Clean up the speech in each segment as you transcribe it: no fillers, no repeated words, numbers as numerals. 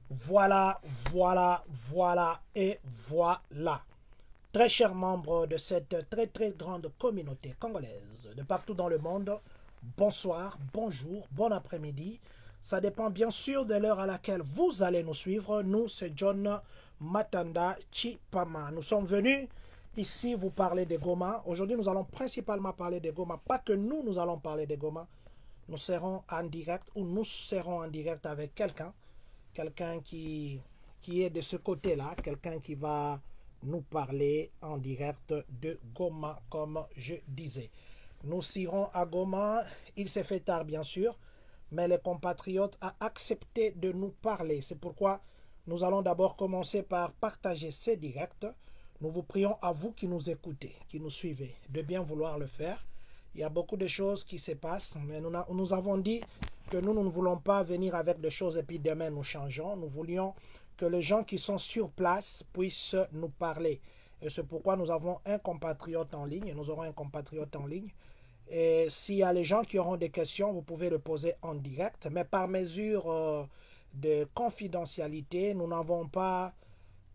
Voilà, voilà et voilà. Très chers membres de cette très grande communauté congolaise de partout dans le monde, bonsoir, bonjour, bon après-midi. Ça dépend bien sûr de l'heure à laquelle vous allez nous suivre. Nous, c'est John Matanda Chipama. Nous sommes venus ici vous parler des Goma. Aujourd'hui, nous allons principalement parler des Goma. Pas que nous allons parler des Goma. Nous serons en direct ou nous serons en direct avec quelqu'un qui est de ce côté-là, quelqu'un qui va nous parler en direct de Goma, comme je disais. Nous irons à Goma, il s'est fait tard bien sûr, mais les compatriotes ont accepté de nous parler. C'est pourquoi nous allons d'abord commencer par partager ces directs. Nous vous prions à vous qui nous écoutez, qui nous suivez, de bien vouloir le faire. Il y a beaucoup de choses qui se passent, mais nous avons dit que nous ne voulons pas venir avec des choses et puis demain nous changeons. Nous voulions que les gens qui sont sur place puissent nous parler. Et c'est pourquoi nous avons un compatriote en ligne, nous aurons un compatriote en ligne. Et s'il y a les gens qui auront des questions, vous pouvez le poser en direct, mais par mesure de confidentialité, nous n'avons pas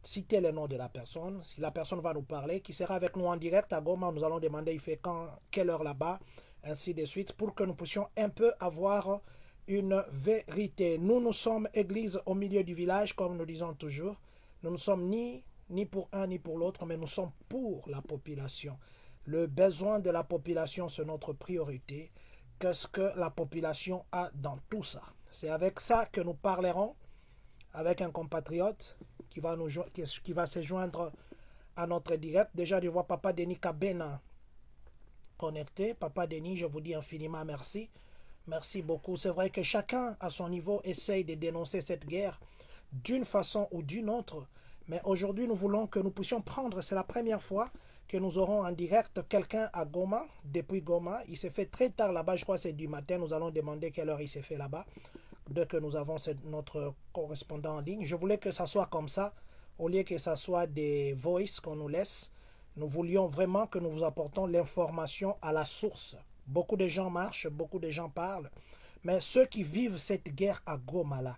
citer le nom de la personne. Si la personne va nous parler, qui sera avec nous en direct à Goma, nous allons demander il fait quand, quelle heure là-bas, ainsi de suite, pour que nous puissions un peu avoir une vérité. Nous sommes église au milieu du village, comme nous disons toujours. Nous ne sommes ni pour un ni pour l'autre, mais nous sommes pour la population. Le besoin de la population, c'est notre priorité. Qu'est-ce que la population a dans tout ça? C'est avec ça que nous parlerons avec un compatriote qui va se joindre à notre direct. Déjà, je vois Papa Denis Kabena connecté. Papa Denis, je vous dis infiniment merci. Merci beaucoup. C'est vrai que chacun, à son niveau, essaye de dénoncer cette guerre d'une façon ou d'une autre. Mais aujourd'hui, nous voulons que nous puissions prendre, c'est la première fois que nous aurons en direct quelqu'un à Goma, depuis Goma. Il s'est fait très tard là-bas, je crois que c'est du matin. Nous allons demander quelle heure il s'est fait là-bas dès que nous avons notre correspondant en ligne. Je voulais que ça soit comme ça, au lieu que ça soit des voices qu'on nous laisse. Nous voulions vraiment que nous vous apportons l'information à la source. Beaucoup de gens marchent, beaucoup de gens parlent, mais ceux qui vivent cette guerre à Goma là,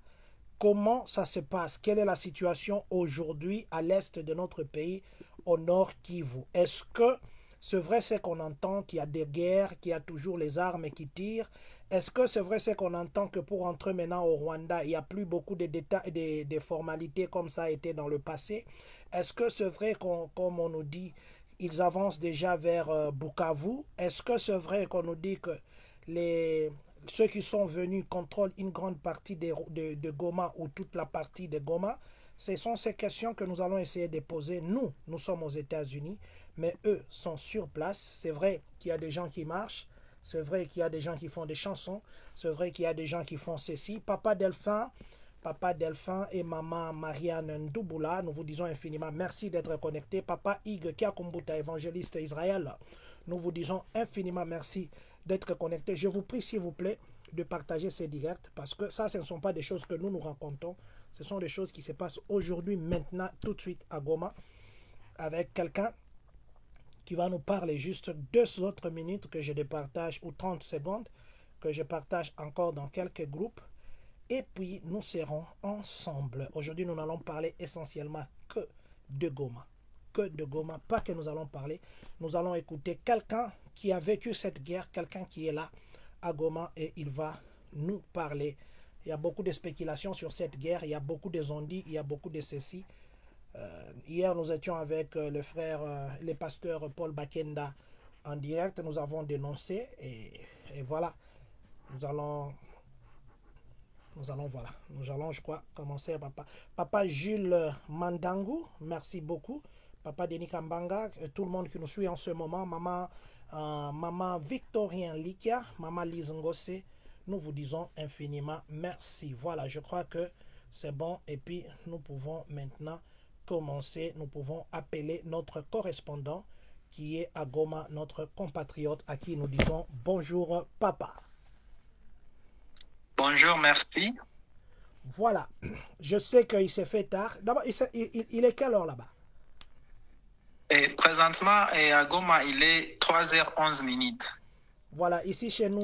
comment ça se passe? Quelle est la situation aujourd'hui à l'est de notre pays, au nord Kivu? Est-ce que c'est vrai ce qu'on entend, qu'il y a des guerres, qu'il y a toujours les armes qui tirent? Est-ce que c'est vrai ce qu'on entend que pour entrer maintenant au Rwanda, il n'y a plus beaucoup de détails et de formalités comme ça a été dans le passé? Est-ce que c'est vrai comme on nous dit, ils avancent déjà vers Bukavu? Est-ce que c'est vrai qu'on nous dit que les, ceux qui sont venus contrôlent une grande partie de Goma ou toute la partie de Goma? Ce sont ces questions que nous allons essayer de poser. Nous sommes aux États-Unis, mais eux sont sur place. C'est vrai qu'il y a des gens qui marchent, c'est vrai qu'il y a des gens qui font des chansons, c'est vrai qu'il y a des gens qui font ceci. Papa Delphin et Maman Marianne Ndouboula, nous vous disons infiniment merci d'être connectés. Papa Ig Kiakumbuta, évangéliste Israël, nous vous disons infiniment merci d'être connectés. Je vous prie, s'il vous plaît, de partager ces directs parce que ça, ce ne sont pas des choses que nous racontons. Ce sont des choses qui se passent aujourd'hui, maintenant, tout de suite à Goma, avec quelqu'un qui va nous parler juste 2 autres minutes que je départage, ou 30 secondes, que je partage encore dans quelques groupes. Et puis, nous serons ensemble. Aujourd'hui, nous n'allons parler essentiellement que de Goma. Que de Goma, pas que nous allons parler. Nous allons écouter quelqu'un qui a vécu cette guerre, quelqu'un qui est là à Goma et il va nous parler. Il y a beaucoup de spéculations sur cette guerre, il y a beaucoup de zondis, il y a beaucoup de ceci. Hier, nous étions avec le pasteur Paul Bakenda en direct. Nous avons dénoncé et voilà. Nous allons, nous allons, je crois, commencer. Papa Jules Mandangu, merci beaucoup. Papa Denis Kambanga, tout le monde qui nous suit en ce moment. Maman Victorien Likia, Maman Lise Ngossé, nous vous disons infiniment merci. Voilà, je crois que c'est bon. Et puis, nous pouvons maintenant commencer. Nous pouvons appeler notre correspondant qui est à Goma, notre compatriote à qui nous disons bonjour, papa. Bonjour, merci. Voilà, je sais qu'il s'est fait tard. D'abord, il est quelle heure là-bas? Et présentement, à Goma, il est 3h11 minutes. Voilà, ici chez nous,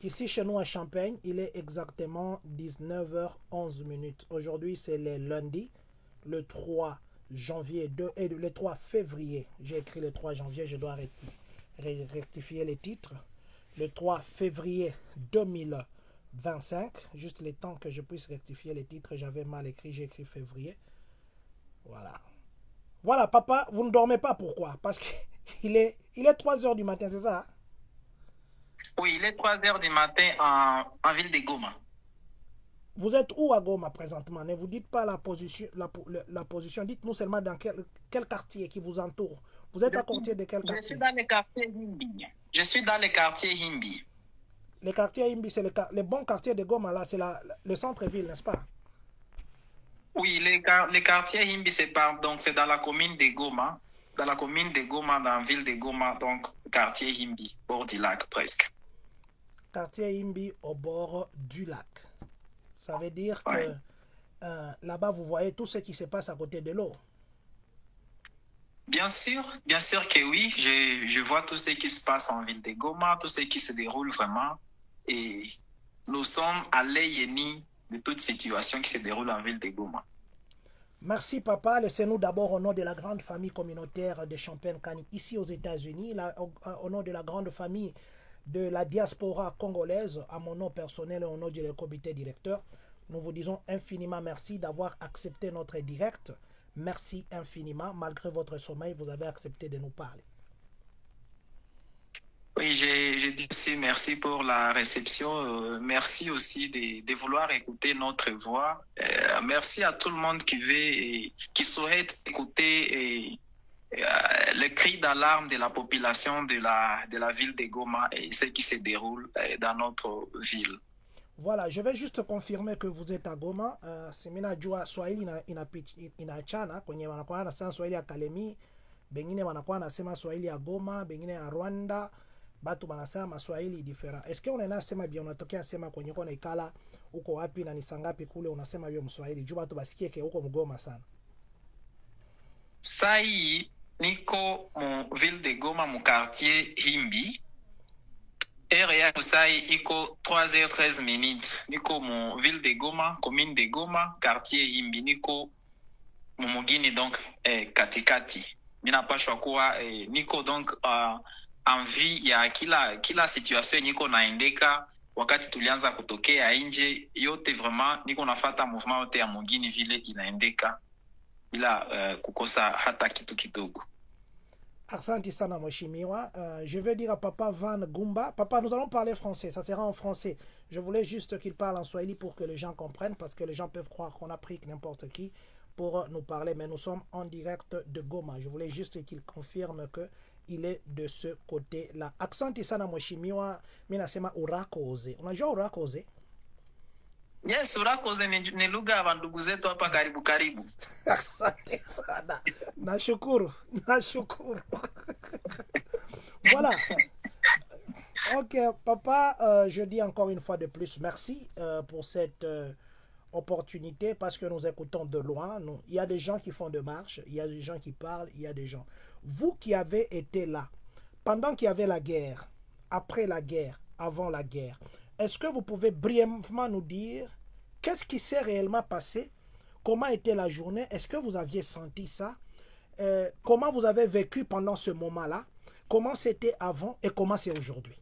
Ici, chez nous à Champagne, il est exactement 19h11 minutes. Aujourd'hui, c'est le lundi, le 3 janvier et le 3 février. J'ai écrit le 3 janvier, je dois rectifier les titres. Le 3 février 2025. Juste le temps que je puisse rectifier les titres. J'avais mal écrit, j'ai écrit février. Voilà. Voilà, papa, vous ne dormez pas. Pourquoi? Parce qu'il est 3 heures du matin, c'est ça? Oui, il est 3 heures du matin en ville de Goma. Vous êtes où à Goma présentement? Ne vous dites pas la position, la position. Dites-nous seulement dans quel quartier qui vous entoure. Vous êtes à côté de quel quartier? Je suis dans le quartier Himbi. Je suis dans le quartier Himbi. Le quartier Himbi, c'est le bon quartier de Goma, là, c'est le centre-ville, n'est-ce pas? Oui, le quartier Himbi, c'est dans la commune de Goma. Dans la commune de Goma, dans la ville de Goma, donc quartier Himbi, bord du lac presque. Quartier Himbi au bord du lac. Ça veut dire Ouais. que là-bas, vous voyez tout ce qui se passe à côté de l'eau. Bien sûr que oui. Je vois tout ce qui se passe en ville de Goma, tout ce qui se déroule vraiment. Et nous sommes à l'œil de toute situation qui se déroule en ville de Goma. Merci papa. Laissez-nous d'abord au nom de la grande famille communautaire de Champagne-Kani ici aux États-Unis, au nom de la grande famille de la diaspora congolaise, à mon nom personnel et au nom du comité directeur, nous vous disons infiniment merci d'avoir accepté notre direct. Merci infiniment. Malgré votre sommeil, vous avez accepté de nous parler. Oui, je dis aussi merci pour la réception. Merci aussi de vouloir écouter notre voix. Merci à tout le monde qui souhaite écouter le cri d'alarme de la population de la ville de Goma et ce qui se déroule dans notre ville. Voilà, je vais juste confirmer que vous êtes à Goma. Semina jua Swahili inachana kwenye wanakuwa wanasema Swahili ya Kalemi, bengine wanakuwa wanasema Swahili ya Goma, bengine ya Rwanda, batu wanasema Swahili different. Est-ce que unaenda sema bia unatokea sema kwenye kona ikala uko wapi na ni sangapi kule unasema bia Mswahili juu batu basikie ke uko Mgoma sana. Sai niko mu ville de Goma mu quartier Himbi. REA Kusai iko 3h13 minutes. Niko mu ville de Goma, commune de Goma, quartier Himbi. Niko mu mugini donc katikati. Mina pashwa kuwa niko donc envie ya kila situation niko naendeka wakati tulianza kutokea nje yote vraiment niko nafata mouvement yote ya mugini vile inaendeka bila kukosa hata kitu kidogo. Asante sana mheshimiwa. Je vais dire à papa Van Gumba. Papa, nous allons parler français. Ça sera en français. Je voulais juste qu'il parle en swahili pour que les gens comprennent parce que les gens peuvent croire qu'on a pris n'importe qui pour nous parler. Mais nous sommes en direct de Goma. Je voulais juste qu'il confirme que il est de ce côté-là. Asante sana mheshimiwa. Mimi nasema urakoze. Unajua urakoze? Yes, urakoze ni lugha ya ndugu zetu hapa karibu karibu. Asante sana. Nashukuru. Voilà. Ok, papa, je dis encore une fois de plus merci pour cette opportunité parce que nous écoutons de loin. Il y a des gens qui font de marche, il y a des gens qui parlent, il y a des gens. Vous qui avez été là, pendant qu'il y avait la guerre, après la guerre, avant la guerre, est-ce que vous pouvez brièvement nous dire qu'est-ce qui s'est réellement passé? Comment était la journée? Est-ce que vous aviez senti ça? Comment vous avez vécu pendant ce moment-là? Comment c'était avant et comment c'est aujourd'hui?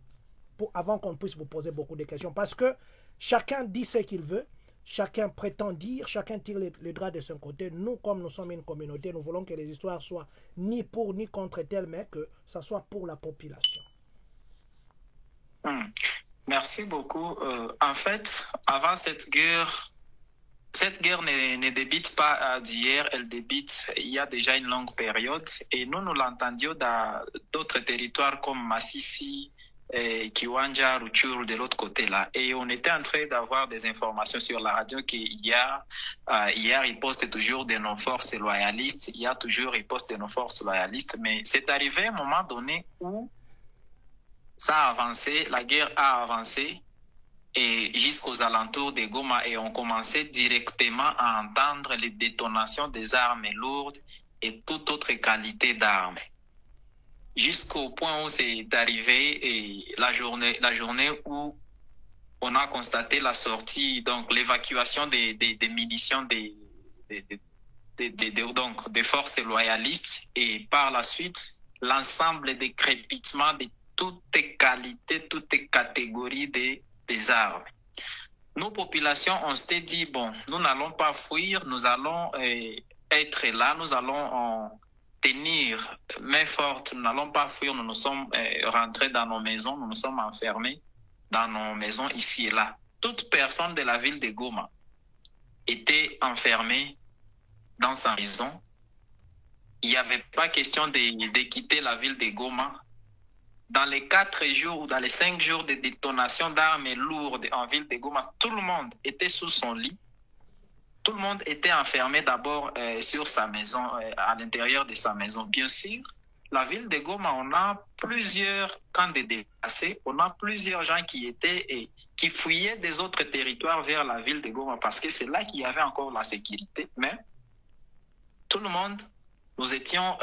Avant qu'on puisse vous poser beaucoup de questions. Parce que chacun dit ce qu'il veut, chacun prétend dire, chacun tire les draps de son côté. Nous, comme nous sommes une communauté, nous voulons que les histoires soient ni pour ni contre tel, mais que ça soit pour la population. Merci beaucoup. En fait, avant cette guerre ne débute pas d'hier, elle débute il y a déjà une longue période. Et nous l'entendions dans d'autres territoires comme Massissi, Kiwanja, Ruchuru, de l'autre côté là. Et on était en train d'avoir des informations sur la radio qu'hier, il poste toujours de nos forces loyalistes. Il y a toujours il poste de nos forces loyalistes. Mais c'est arrivé à un moment donné où ça a avancé, la guerre a avancé et jusqu'aux alentours de Goma et on commençait directement à entendre les détonations des armes lourdes et toute autre qualité d'armes. Jusqu'au point où c'est arrivé et la journée où on a constaté la sortie, donc l'évacuation des munitions donc des forces loyalistes et par la suite l'ensemble des crépitements de toutes les qualités, toutes les catégories des armes. Nos populations, on s'était dit, bon, nous n'allons pas fuir, nous allons être là, nous allons tenir main forte, nous n'allons pas fuir, nous nous sommes rentrés dans nos maisons, nous nous sommes enfermés dans nos maisons ici et là. Toute personne de la ville de Goma était enfermée dans sa maison. Il n'y avait pas question de quitter la ville de Goma. Dans les 4 jours ou dans les 5 jours de détonation d'armes lourdes en ville de Goma, tout le monde était sous son lit. Tout le monde était enfermé d'abord sur sa maison, à l'intérieur de sa maison. Bien sûr, la ville de Goma, on a plusieurs camps de déplacés, on a plusieurs gens qui fuyaient des autres territoires vers la ville de Goma parce que c'est là qu'il y avait encore la sécurité. Mais tout le monde, nous étions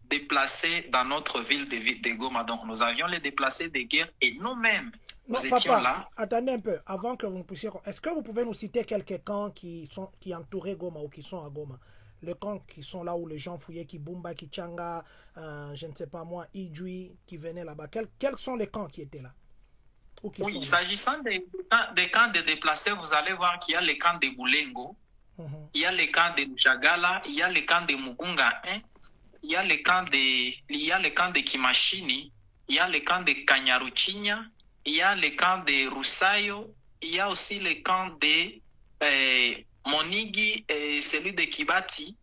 déplacés dans notre ville de Goma. Donc, nous avions les déplacés de guerre et nous-mêmes, nous étions là. Attendez un peu, avant que vous puissiez... Est-ce que vous pouvez nous citer quelques camps qui entouraient Goma ou qui sont à Goma? Les camps qui sont là où les gens fouillaient, Kibumba, Kichanga, je ne sais pas moi, Idjui, qui venaient là-bas. Quels sont les camps qui étaient là? Oui, s'agissant des camps de déplacés, vous allez voir qu'il y a les camps de Boulengo, il y a les camps de Chagala, il y a les camps de Mugunga 1, il y a les camps de Kimashini, il y a les camps de Kanyaruchinya, il y a les camps de Rusayo, il y a aussi les camps de Monigi et celui de Kibati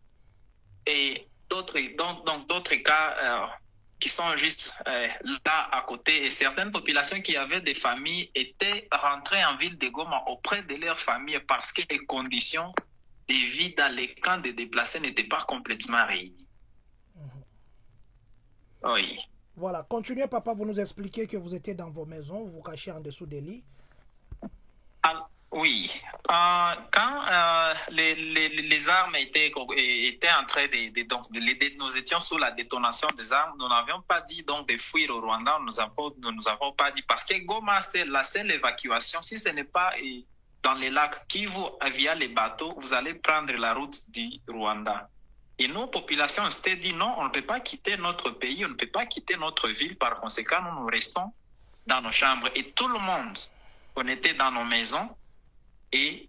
et d'autres cas qui sont juste là à côté. Et certaines populations qui avaient des familles étaient rentrées en ville de Goma auprès de leurs familles parce que les conditions de vie dans les camps de déplacés n'étaient pas complètement réunies. Oui. Voilà, continuez papa, vous nous expliquez que vous étiez dans vos maisons, vous vous cachez en dessous des lits. Oui, quand les armes étaient en train nous étions sous la détonation des armes, nous n'avions pas dit donc de fuir au Rwanda, nous nous avons pas dit, parce que Goma, c'est la seule évacuation, si ce n'est pas dans les lacs Kivu via les bateaux, vous allez prendre la route du Rwanda. Et nos populations on s'était dit non, on ne peut pas quitter notre pays, on ne peut pas quitter notre ville, par conséquent, nous restons dans nos chambres. Et tout le monde, on était dans nos maisons, et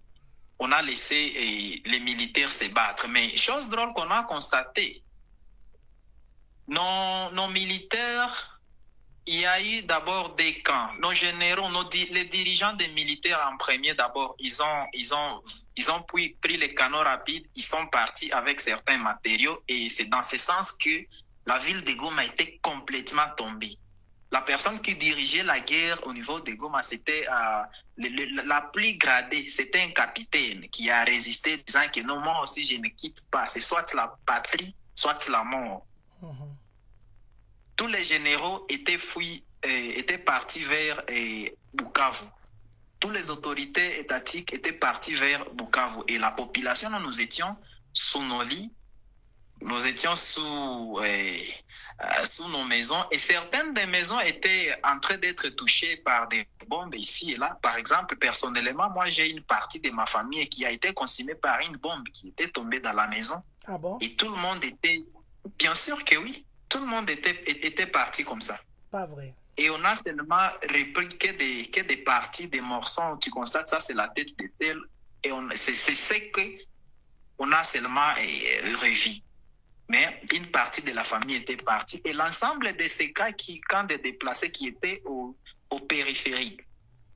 on a laissé les militaires se battre. Mais chose drôle qu'on a constaté, nos militaires, il y a eu d'abord des camps. Nos généraux, les dirigeants des militaires en premier, d'abord, ils ont pris les canons rapides, ils sont partis avec certains matériaux et c'est dans ce sens que la ville de Goma était complètement tombée. La personne qui dirigeait la guerre au niveau de Goma, c'était la plus gradée, c'était un capitaine qui a résisté disant que non, moi aussi je ne quitte pas, c'est soit la patrie, soit la mort. Tous les généraux étaient partis vers Bukavu. Toutes les autorités étatiques étaient parties vers Bukavu. Et la population, nous étions sous nos lits, nous étions sous nos maisons. Et certaines des maisons étaient en train d'être touchées par des bombes ici et là. Par exemple, personnellement, moi, j'ai une partie de ma famille qui a été consumée par une bombe qui était tombée dans la maison. Ah bon? Et tout le monde était... Bien sûr que oui. Tout le monde était parti comme ça. Pas vrai. Et on a seulement repris que des parties, des morceaux. Tu constates ça, c'est la tête de tel. Et c'est ce qu'on a seulement revu. Mais une partie de la famille était partie. Et l'ensemble de ces camps de déplacés qui étaient au périphérique,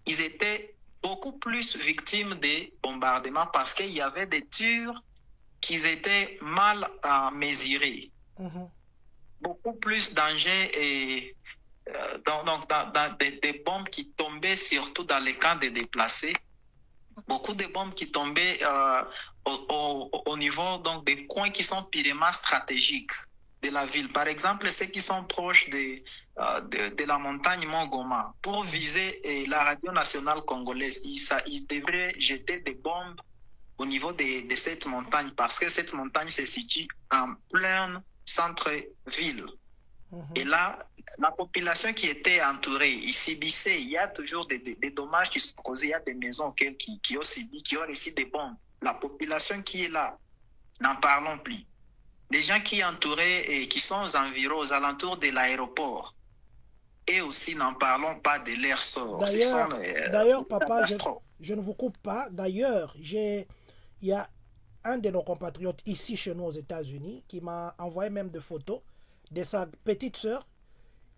ils étaient beaucoup plus victimes des bombardements parce qu'il y avait des tirs qui étaient mal mesurés. Beaucoup plus danger et des bombes qui tombaient surtout dans les camps de déplacés. Beaucoup de bombes qui tombaient au niveau donc, des coins qui sont purement stratégiques de la ville. Par exemple, ceux qui sont proches de la montagne Mont Goma. Pour viser la radio nationale congolaise, ils devraient jeter des bombes au niveau de cette montagne parce que cette montagne se situe en plein centre-ville. Et là, la population qui était entourée, ici, Bissé, il y a toujours des dommages qui sont causés. Il y a des maisons qui ont subi, qui ont reçu des bombes. La population qui est là, n'en parlons plus. Les gens qui entouraient et qui sont aux environs, aux alentours de l'aéroport, et aussi n'en parlons pas de leur sort. D'ailleurs, papa, je ne vous coupe pas. D'ailleurs, il y a un de nos compatriotes ici chez nous aux États-Unis qui m'a envoyé même des photos de sa petite sœur.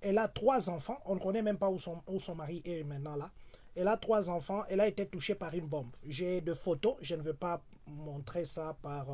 Elle a 3 enfants. On ne connaît même pas où son mari est maintenant là. Elle a 3 enfants. Elle a été touchée par une bombe. J'ai des photos. Je ne veux pas montrer ça par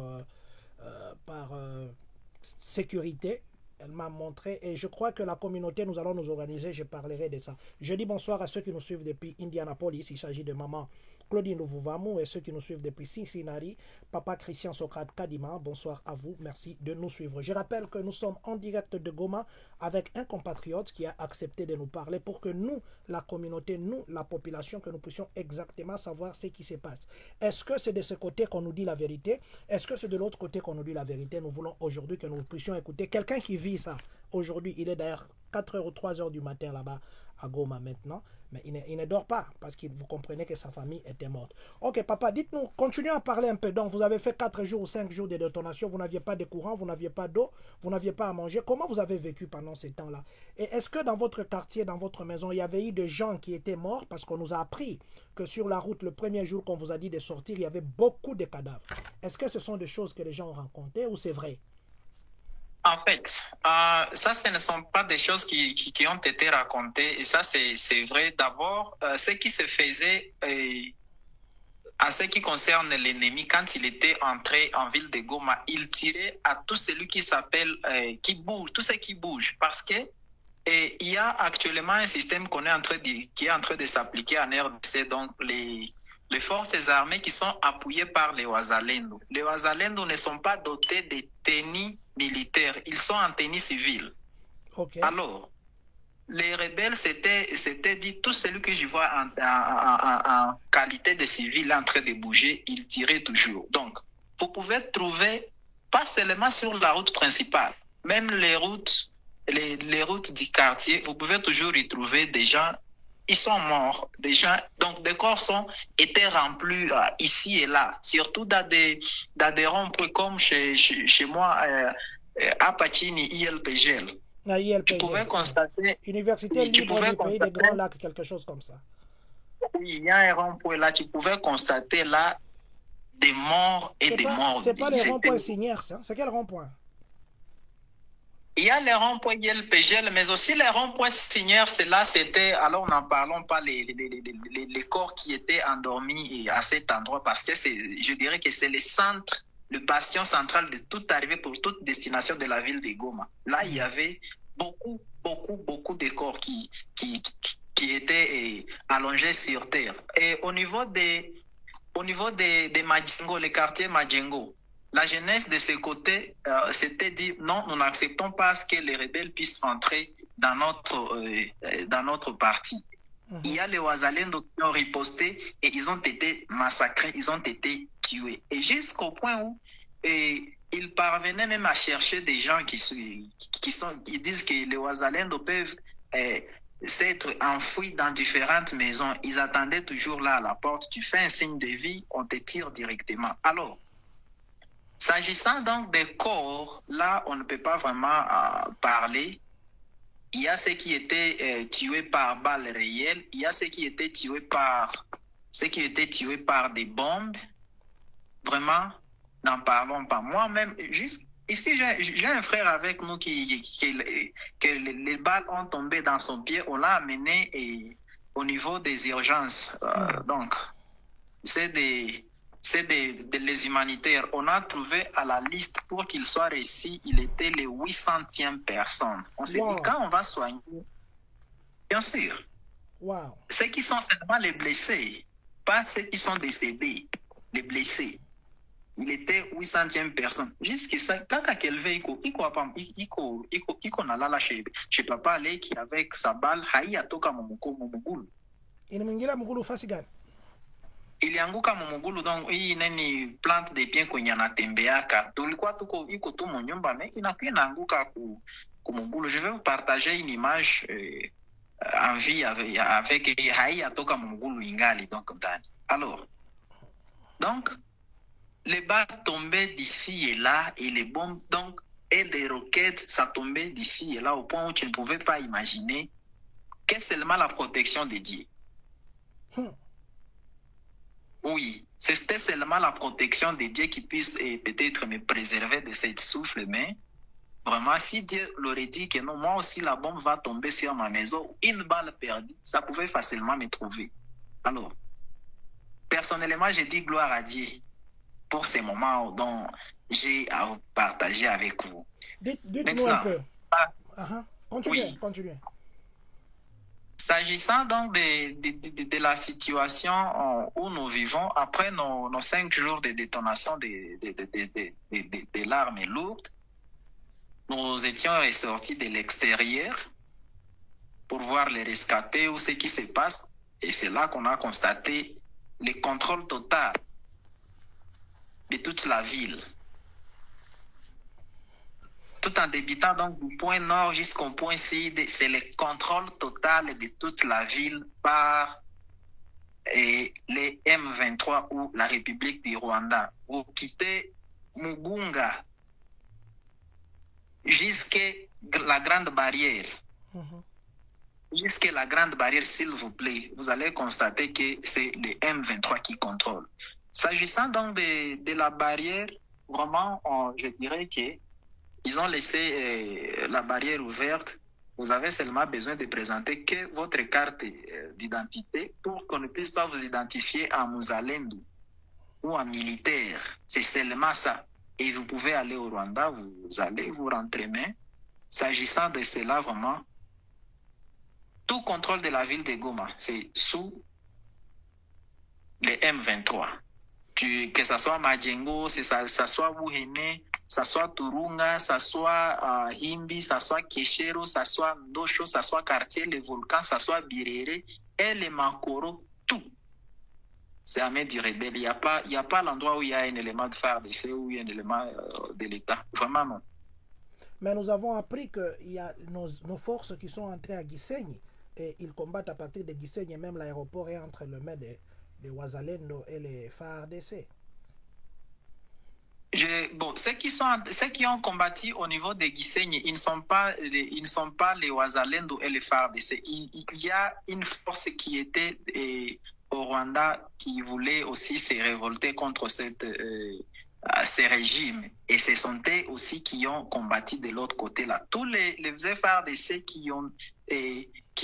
sécurité. Elle m'a montré et je crois que la communauté, nous allons nous organiser, je parlerai de ça. Je dis bonsoir à ceux qui nous suivent depuis Indianapolis, il s'agit de maman Claudine Louvouamou et ceux qui nous suivent depuis Cincinnati, papa Christian Socrate Kadima, bonsoir à vous, merci de nous suivre. Je rappelle que nous sommes en direct de Goma avec un compatriote qui a accepté de nous parler pour que nous, la communauté, nous, la population, que nous puissions exactement savoir ce qui se passe. Est-ce que c'est de ce côté qu'on nous dit la vérité? Est-ce que c'est de l'autre côté qu'on nous dit la vérité? Nous voulons aujourd'hui que nous puissions écouter quelqu'un qui vit ça. Aujourd'hui, il est d'ailleurs 4h ou 3h du matin là-bas à Goma maintenant. Mais il ne dort pas parce que vous comprenez que sa famille était morte. Ok, papa, dites-nous, continuez à parler un peu. Donc, vous avez fait 4 jours ou 5 jours de détonation. Vous n'aviez pas de courant, vous n'aviez pas d'eau, vous n'aviez pas à manger. Comment vous avez vécu pendant ces temps-là? Et est-ce que dans votre quartier, dans votre maison, il y avait eu des gens qui étaient morts? Parce qu'on nous a appris que sur la route, le premier jour qu'on vous a dit de sortir, il y avait beaucoup de cadavres. Est-ce que ce sont des choses que les gens ont racontées ou c'est vrai? En fait, ça, ce ne sont pas des choses qui ont été racontées. Et ça, c'est vrai. D'abord, ce qui se faisait à ce qui concerne l'ennemi, quand il était entré en ville de Goma, il tirait à tout celui qui s'appelle, qui bouge, tout ce qui bouge. Parce que il y a actuellement un système qui est en train de s'appliquer en RDC. Donc, les forces armées qui sont appuyées par les Wazalendo. Les Wazalendo ne sont pas dotés de tenues militaires, ils sont en tenue civile. Okay. Alors, les rebelles s'étaient dit, tout celui que je vois en qualité de civil en train de bouger, il tirait toujours. Donc, vous pouvez trouver, pas seulement sur la route principale, même les routes du quartier, vous pouvez toujours y trouver des gens. Ils sont morts, des gens, donc des corps étaient remplis ici et là, surtout dans des ronds-points comme chez moi, à Pachini, ILPGL. Tu pouvais constater. Université libre du pays des Grands Lacs, quelque chose comme ça. Oui, il y a un rond-point là, tu pouvais constater là des morts et des morts. C'est pas les ronds-points Signières, ça? C'est quel rond-point? Il y a les ronds-points ILPGL, mais aussi les ronds-points Signières, c'était, alors n'en parlons pas, les corps qui étaient endormis à cet endroit, parce que je dirais que c'est le centre, le bastion central de toute arrivée pour toute destination de la ville de Goma. Là, il y avait beaucoup de corps qui étaient allongés sur terre. Et au niveau des Madjengo, les quartiers Madjengo, la jeunesse de ce côté s'était dit non, nous n'acceptons pas que les rebelles puissent entrer dans notre parti. Il y a les Wazalendo qui ont riposté et ils ont été massacrés, ils ont été tués. Et jusqu'au point où ils parvenaient même à chercher des gens qui disent que les Wazalendo peuvent s'être enfouis dans différentes maisons. Ils attendaient toujours là à la porte. Tu fais un signe de vie, on te tire directement. Alors, s'agissant donc des corps, là, on ne peut pas vraiment parler. Il y a ceux qui étaient tués par balles réelles, il y a ceux qui étaient tués par des bombes. Vraiment, n'en parlons pas. Moi-même, juste ici, j'ai un frère avec nous que les balles ont tombé dans son pied. On l'a amené au niveau des urgences. Donc, c'est les humanitaires. On a trouvé à la liste pour qu'il soit réussi, il était les 800e personne. On s'est dit, quand on va soigner, bien sûr, ceux qui sont seulement les blessés, pas ceux qui sont décédés, les blessés. Il était 800e personne. Jusqu'à ça, quand Akelve, il nalala chez Papa Aleki avec sa balle, Haïa toka Momugulu. Ilianguka Momugulu, donc hii neni plante de bien kwenye anatembeaka. Tulikuwa iko tu mnyumba, mais inakuwa inaanguka Kumungulu. Je vais vous partager une image en vie avec Haï Atoka Mungulu Ingali. Alors, donc, les balles tombaient d'ici et là, et les bombes, donc, et les roquettes, ça tombait d'ici et là, au point où tu ne pouvais pas imaginer que seulement la protection de Dieu. Oui, c'était seulement la protection de Dieu qui puisse peut-être me préserver de cette souffle, mais vraiment, si Dieu l'aurait dit que non, moi aussi la bombe va tomber sur ma maison, une balle perdue, ça pouvait facilement me trouver. Alors, personnellement, je dis gloire à Dieu pour ces moments dont j'ai à vous partager avec vous. Dites-nous un peu. Continuez. S'agissant donc de la situation où nous vivons, après nos 5 jours de détonation de l'arme lourde, nous étions ressortis de l'extérieur pour voir les rescapés ou ce qui se passe. Et c'est là qu'on a constaté le contrôle total de toute la ville. Tout en débitant donc du point nord jusqu'au point sud, c'est le contrôle total de toute la ville par les M23 ou la République du Rwanda. Vous quittez Mugunga jusqu'à la Grande Barrière. Jusqu'à la Grande Barrière, s'il vous plaît, vous allez constater que c'est les M23 qui contrôlent. S'agissant donc de la barrière, vraiment, je dirais que ils ont laissé la barrière ouverte. Vous avez seulement besoin de présenter que votre carte d'identité pour qu'on ne puisse pas vous identifier en Muzalendo ou en militaire. C'est seulement ça. Et vous pouvez aller au Rwanda, vous allez vous rentrer. Mais s'agissant de cela, vraiment, tout contrôle de la ville de Goma, c'est sous les M23. Que ce soit Majengo, que ça soit Wuhene, ça soit Turunga, ça soit Himbi, ça soit Keshero, ça soit Ndosho, ça soit Quartier, les volcans, ça soit Birere et les Makoro, tout. C'est armée du rebelle. Il n'y a pas l'endroit où il y a un élément de FARDC ou un élément de l'État. Vraiment non. Mais nous avons appris qu'il y a nos forces qui sont entrées à Gisenyi et ils combattent à partir de Gisenyi. Même l'aéroport est entre les mains de Wazalendo et les FARDC. Ceux qui ont combattu au niveau de Gisenyi, ils ne sont pas les Wazalendo et les FARDC. Il y a une force qui était au Rwanda qui voulait aussi se révolter contre ces régimes. Et ce sont eux aussi qui ont combattu de l'autre côté là. Tous les FARDC qui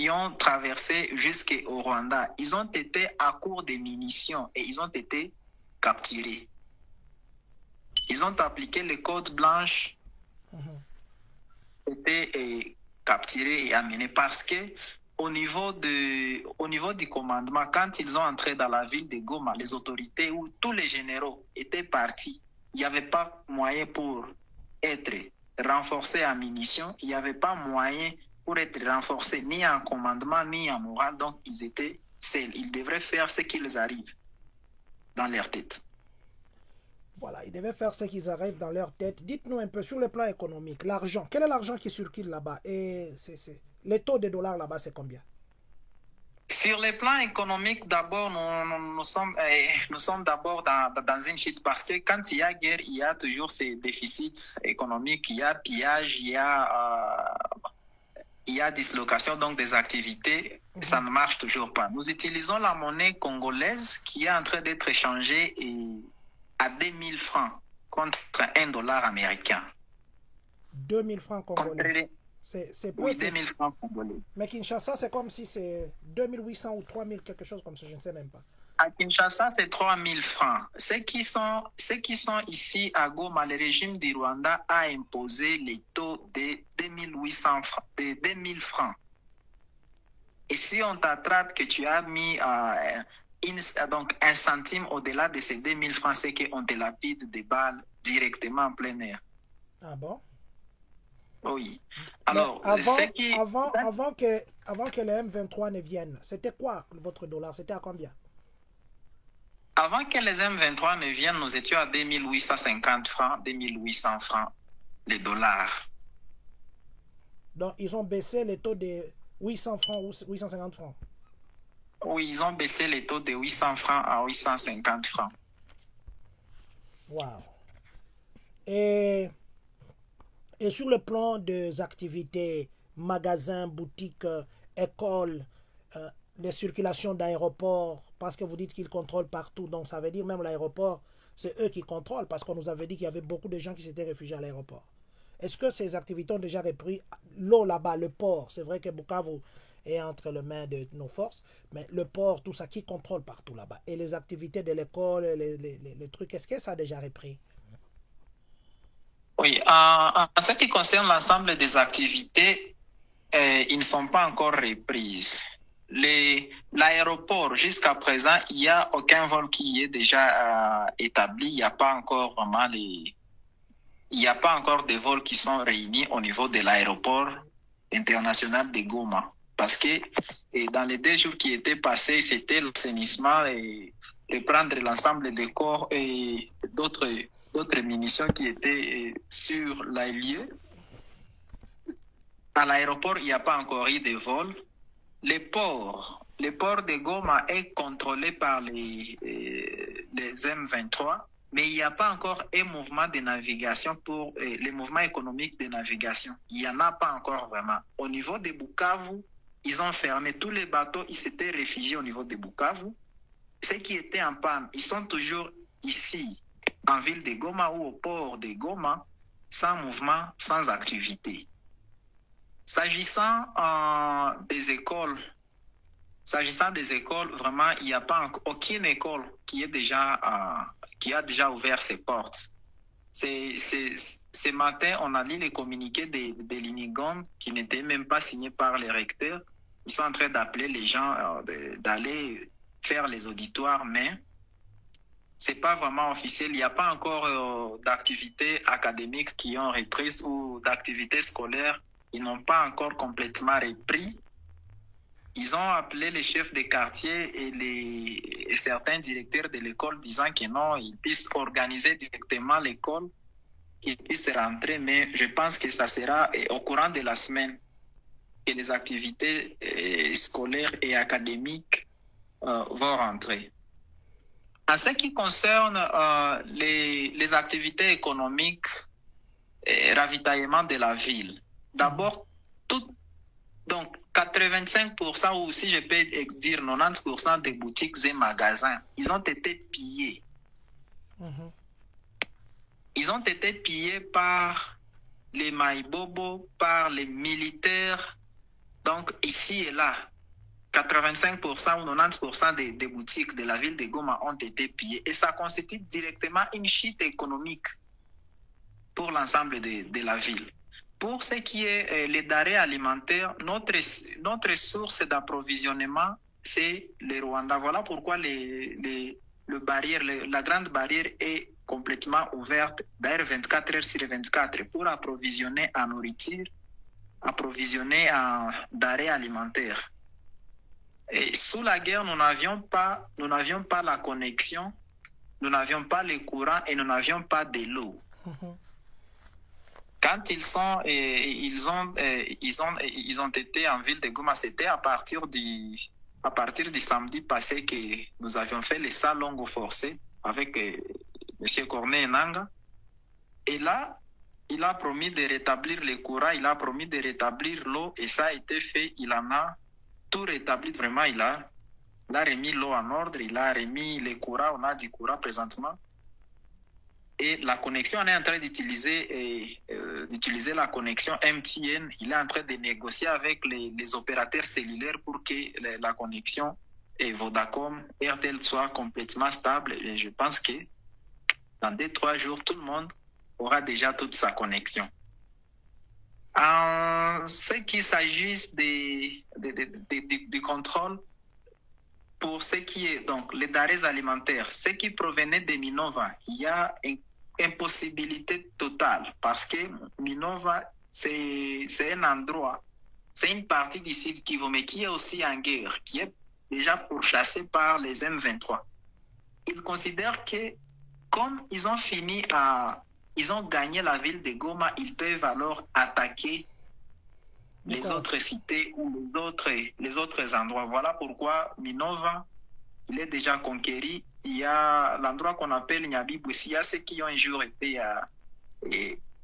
ont traversé jusqu'au Rwanda, ils ont été à court de munitions et ils ont été capturés. Ils ont appliqué le code blanche, été capturés et amenés parce que au niveau du commandement, quand ils ont entré dans la ville de Goma, les autorités où tous les généraux étaient partis, il n'y avait pas moyen pour être renforcés en munitions, il n'y avait pas moyen pour être renforcés ni en commandement ni en morale, donc ils étaient seuls. Ils devraient faire ce qu'ils arrivent dans leur tête. Voilà, ils devaient faire ce qu'ils arrivent dans leur tête. Dites-nous un peu sur le plan économique, l'argent. Quel est l'argent qui circule là-bas? Et les taux de dollars là-bas, c'est combien? Sur le plan économique, d'abord, nous sommes d'abord dans une chute parce que quand il y a guerre, il y a toujours ces déficits économiques, il y a pillage, il y a dislocation donc des activités, ça ne marche toujours pas. Nous utilisons la monnaie congolaise qui est en train d'être échangée à 2000 francs contre $1 américain. 2000 francs congolais. Oui, 2000 francs congolais. Mais Kinshasa, c'est comme si c'est 2800 ou 3000, quelque chose comme ça, je ne sais même pas. À Kinshasa, c'est 3000 francs. Ceux qui sont ici à Goma, le régime du Rwanda a imposé les taux de 2800 francs, de 2000 francs. Et si on t'attrape que tu as mis donc un centime au-delà de ces 2000 francs, c'est qu'on te lapide des balles directement en plein air. Ah bon? Oui. Alors, avant que les M23 ne viennent, c'était quoi votre dollar? C'était à combien? Avant que les M23 ne viennent, nous étions à 2850 francs, 2800 francs les dollars. Donc, ils ont baissé les taux de 800 francs ou 850 francs. Oui, ils ont baissé les taux de 800 francs à 850 francs. Wow. Et, et sur le plan des activités, magasins, boutiques, écoles, les circulations d'aéroports, parce que vous dites qu'ils contrôlent partout, donc ça veut dire même l'aéroport, c'est eux qui contrôlent, parce qu'on nous avait dit qu'il y avait beaucoup de gens qui s'étaient réfugiés à l'aéroport. Est-ce que ces activités ont déjà repris l'eau là-bas, le port? C'est vrai que Bukavu est entre les mains de nos forces, mais le port, tout ça, qui contrôle partout là-bas? Et les activités de l'école, les trucs, est-ce que ça a déjà repris? Oui, en ce qui concerne l'ensemble des activités, ils ne sont pas encore reprises. L'aéroport, jusqu'à présent, il n'y a aucun vol qui est déjà établi. Il n'y a pas encore vraiment il n'y a pas encore de vols qui sont réunis au niveau de l'aéroport international de Goma. Parce que dans les 2 jours qui étaient passés, c'était l'assainissement et reprendre l'ensemble des corps et d'autres munitions qui étaient sur les lieux. À l'aéroport, il n'y a pas encore eu de vol. Le port de Goma est contrôlé par les M23, mais il n'y a pas encore un mouvement de navigation pour les mouvements économiques de navigation. Il n'y en a pas encore vraiment. Au niveau de Bukavu, ils ont fermé tous les bateaux, ils s'étaient réfugiés au niveau de Bukavu. Ceux qui étaient en panne, ils sont toujours ici, en ville de Goma ou au port de Goma, sans mouvement, sans activité. S'agissant des écoles, vraiment, il n'y a pas aucune école qui a déjà ouvert ses portes. Ce matin, on a lu les communiqués de l'INIGOM qui n'étaient même pas signés par les recteurs. Ils sont en train d'appeler les gens d'aller faire les auditoires, mais ce n'est pas vraiment officiel. Il n'y a pas encore d'activités académiques qui ont repris ou d'activités scolaires. Ils n'ont pas encore complètement repris. Ils ont appelé les chefs de quartier et certains directeurs de l'école disant que non, ils puissent organiser directement l'école, qu'ils puissent rentrer, mais je pense que ça sera au courant de la semaine que les activités scolaires et académiques vont rentrer. En ce qui concerne les activités économiques et ravitaillement de la ville, d'abord, donc 85% ou si je peux dire 90% des boutiques et magasins, ils ont été pillés. Mm-hmm. Ils ont été pillés par les maïbobos, par les militaires. Donc ici et là, 85% ou 90% des boutiques de la ville de Goma ont été pillées. Et ça constitue directement une chute économique pour l'ensemble de la ville. Pour ce qui est les denrées alimentaires, notre source d'approvisionnement, c'est le Rwanda. Voilà pourquoi la grande barrière est complètement ouverte, d'ailleurs 24 heures sur 24, pour approvisionner en nourriture, approvisionner en denrées alimentaires. Et sous la guerre, nous n'avions pas la connexion, nous n'avions pas le courant et nous n'avions pas de l'eau. Mm-hmm. Quand ils ont été en ville de Goma, c'était à partir du samedi passé que nous avions fait les salons forcés avec M. Corneille Nanga. Et là, il a promis de rétablir le courant, il a promis de rétablir l'eau et ça a été fait. Il en a tout rétabli, vraiment. Il a remis l'eau en ordre, il a remis le courant, on a du courant présentement. Et la connexion, on est en train d'utiliser la connexion MTN. Il est en train de négocier avec les opérateurs cellulaires pour que la connexion Vodacom, RTL soit complètement stable. Et je pense que dans 2-3 jours, tout le monde aura déjà toute sa connexion. En ce qui s'agit du contrôle, pour ce qui est donc les denrées alimentaires, ce qui provenait de Minova, il y a une impossibilité totale parce que Minova, c'est un endroit, c'est une partie du sud Kivu, mais qui est aussi en guerre, qui est déjà pourchassée par les M23. Ils considèrent que comme ils ont gagné la ville de Goma, ils peuvent alors attaquer les autres cités ou les autres endroits. Voilà pourquoi Minova, il est déjà conquéri. Il y a l'endroit qu'on appelle Nyabibouessi. Il y a ceux qui ont un jour été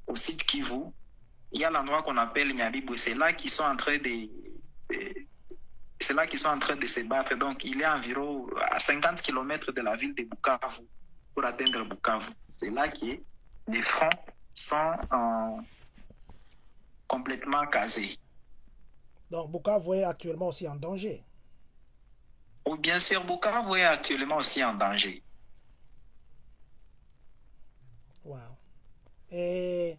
au site Kivu. Il y a l'endroit qu'on appelle Nyabibouessi. C'est là qu'ils sont en train c'est là qu'ils sont en train de se battre. Donc, il est environ à 50 km de la ville de Bukavu pour atteindre Bukavu. C'est là que les fronts sont complètement casés. Donc, Bukavu est actuellement aussi en danger. Ou bien sûr, Bukavu est actuellement aussi en danger. Wow. Et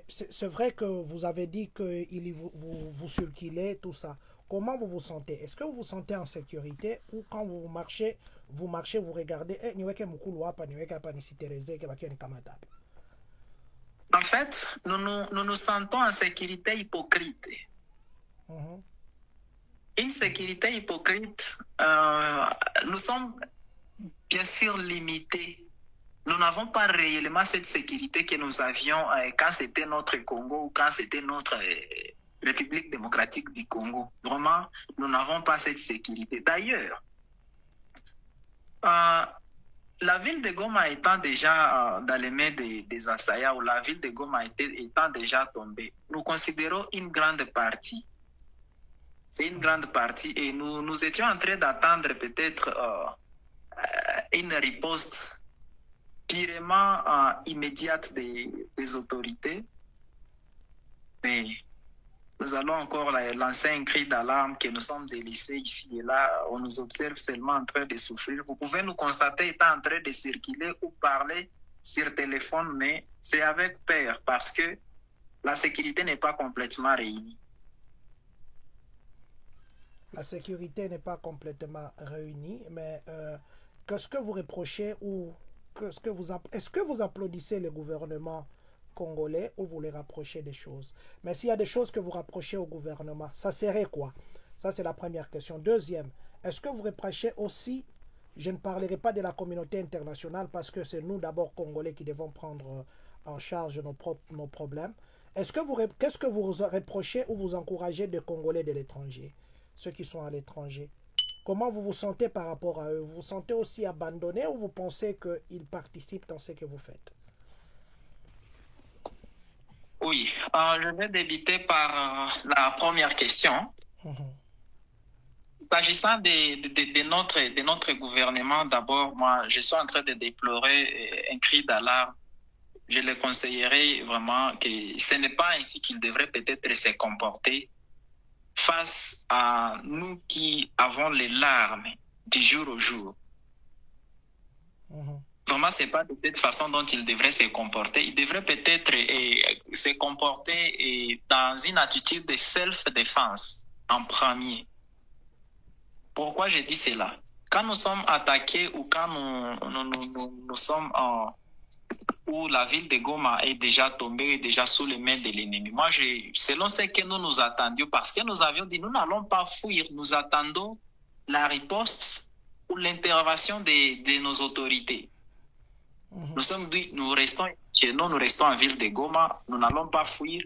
c'est vrai que vous avez dit que vous circulez, tout ça. Comment vous vous sentez? Est-ce que vous vous sentez en sécurité ou quand vous marchez, vous regardez, en fait, nous nous sentons en sécurité hypocrite. Une sécurité hypocrite, nous sommes bien sûr limités. Nous n'avons pas réellement cette sécurité que nous avions quand c'était notre Congo ou quand c'était notre République démocratique du Congo. Vraiment, nous n'avons pas cette sécurité. D'ailleurs, la ville de Goma étant déjà dans les mains des assaillants, ou la ville de Goma étant déjà tombée, nous considérons une grande partie. C'est une grande partie et nous étions en train d'attendre peut-être une riposte purement immédiate des autorités. Mais nous allons encore lancer un cri d'alarme que nous sommes délaissés ici et là. On nous observe seulement en train de souffrir. Vous pouvez nous constater étant en train de circuler ou parler sur téléphone, mais c'est avec peur parce que la sécurité n'est pas complètement réunie. La sécurité n'est pas complètement réunie, mais qu'est-ce que vous reprochez ou est-ce que vous applaudissez le gouvernement congolais ou vous les rapprochez des choses? Mais s'il y a des choses que vous rapprochez au gouvernement, ça serait quoi? Ça, c'est la première question. Deuxième, est-ce que vous reprochez aussi, je ne parlerai pas de la communauté internationale parce que c'est nous d'abord Congolais qui devons prendre en charge nos problèmes. Qu'est-ce que vous reprochez ou vous encouragez des Congolais de l'étranger, ceux qui sont à l'étranger? Comment vous vous sentez par rapport à eux? Vous vous sentez aussi abandonné ou vous pensez qu'ils participent dans ce que vous faites? Oui, je vais débuter par la première question. S'agissant de notre gouvernement, d'abord, moi, je suis en train de déplorer un cri d'alarme. Je le conseillerais vraiment que ce n'est pas ainsi qu'il devrait peut-être se comporter face à nous qui avons les larmes du jour au jour. Vraiment, ce n'est pas de cette façon dont il devrait se comporter. Il devrait peut-être se comporter dans une attitude de self-défense en premier. Pourquoi je dis cela? Quand nous sommes attaqués ou quand nous sommes où la ville de Goma est déjà tombée, déjà sous les mains de l'ennemi. Moi, selon ce que nous attendions, parce que nous avions dit, nous n'allons pas fuir, nous attendons la riposte ou l'intervention de nos autorités. Nous sommes dit, nous restons chez nous restons en ville de Goma, nous n'allons pas fuir,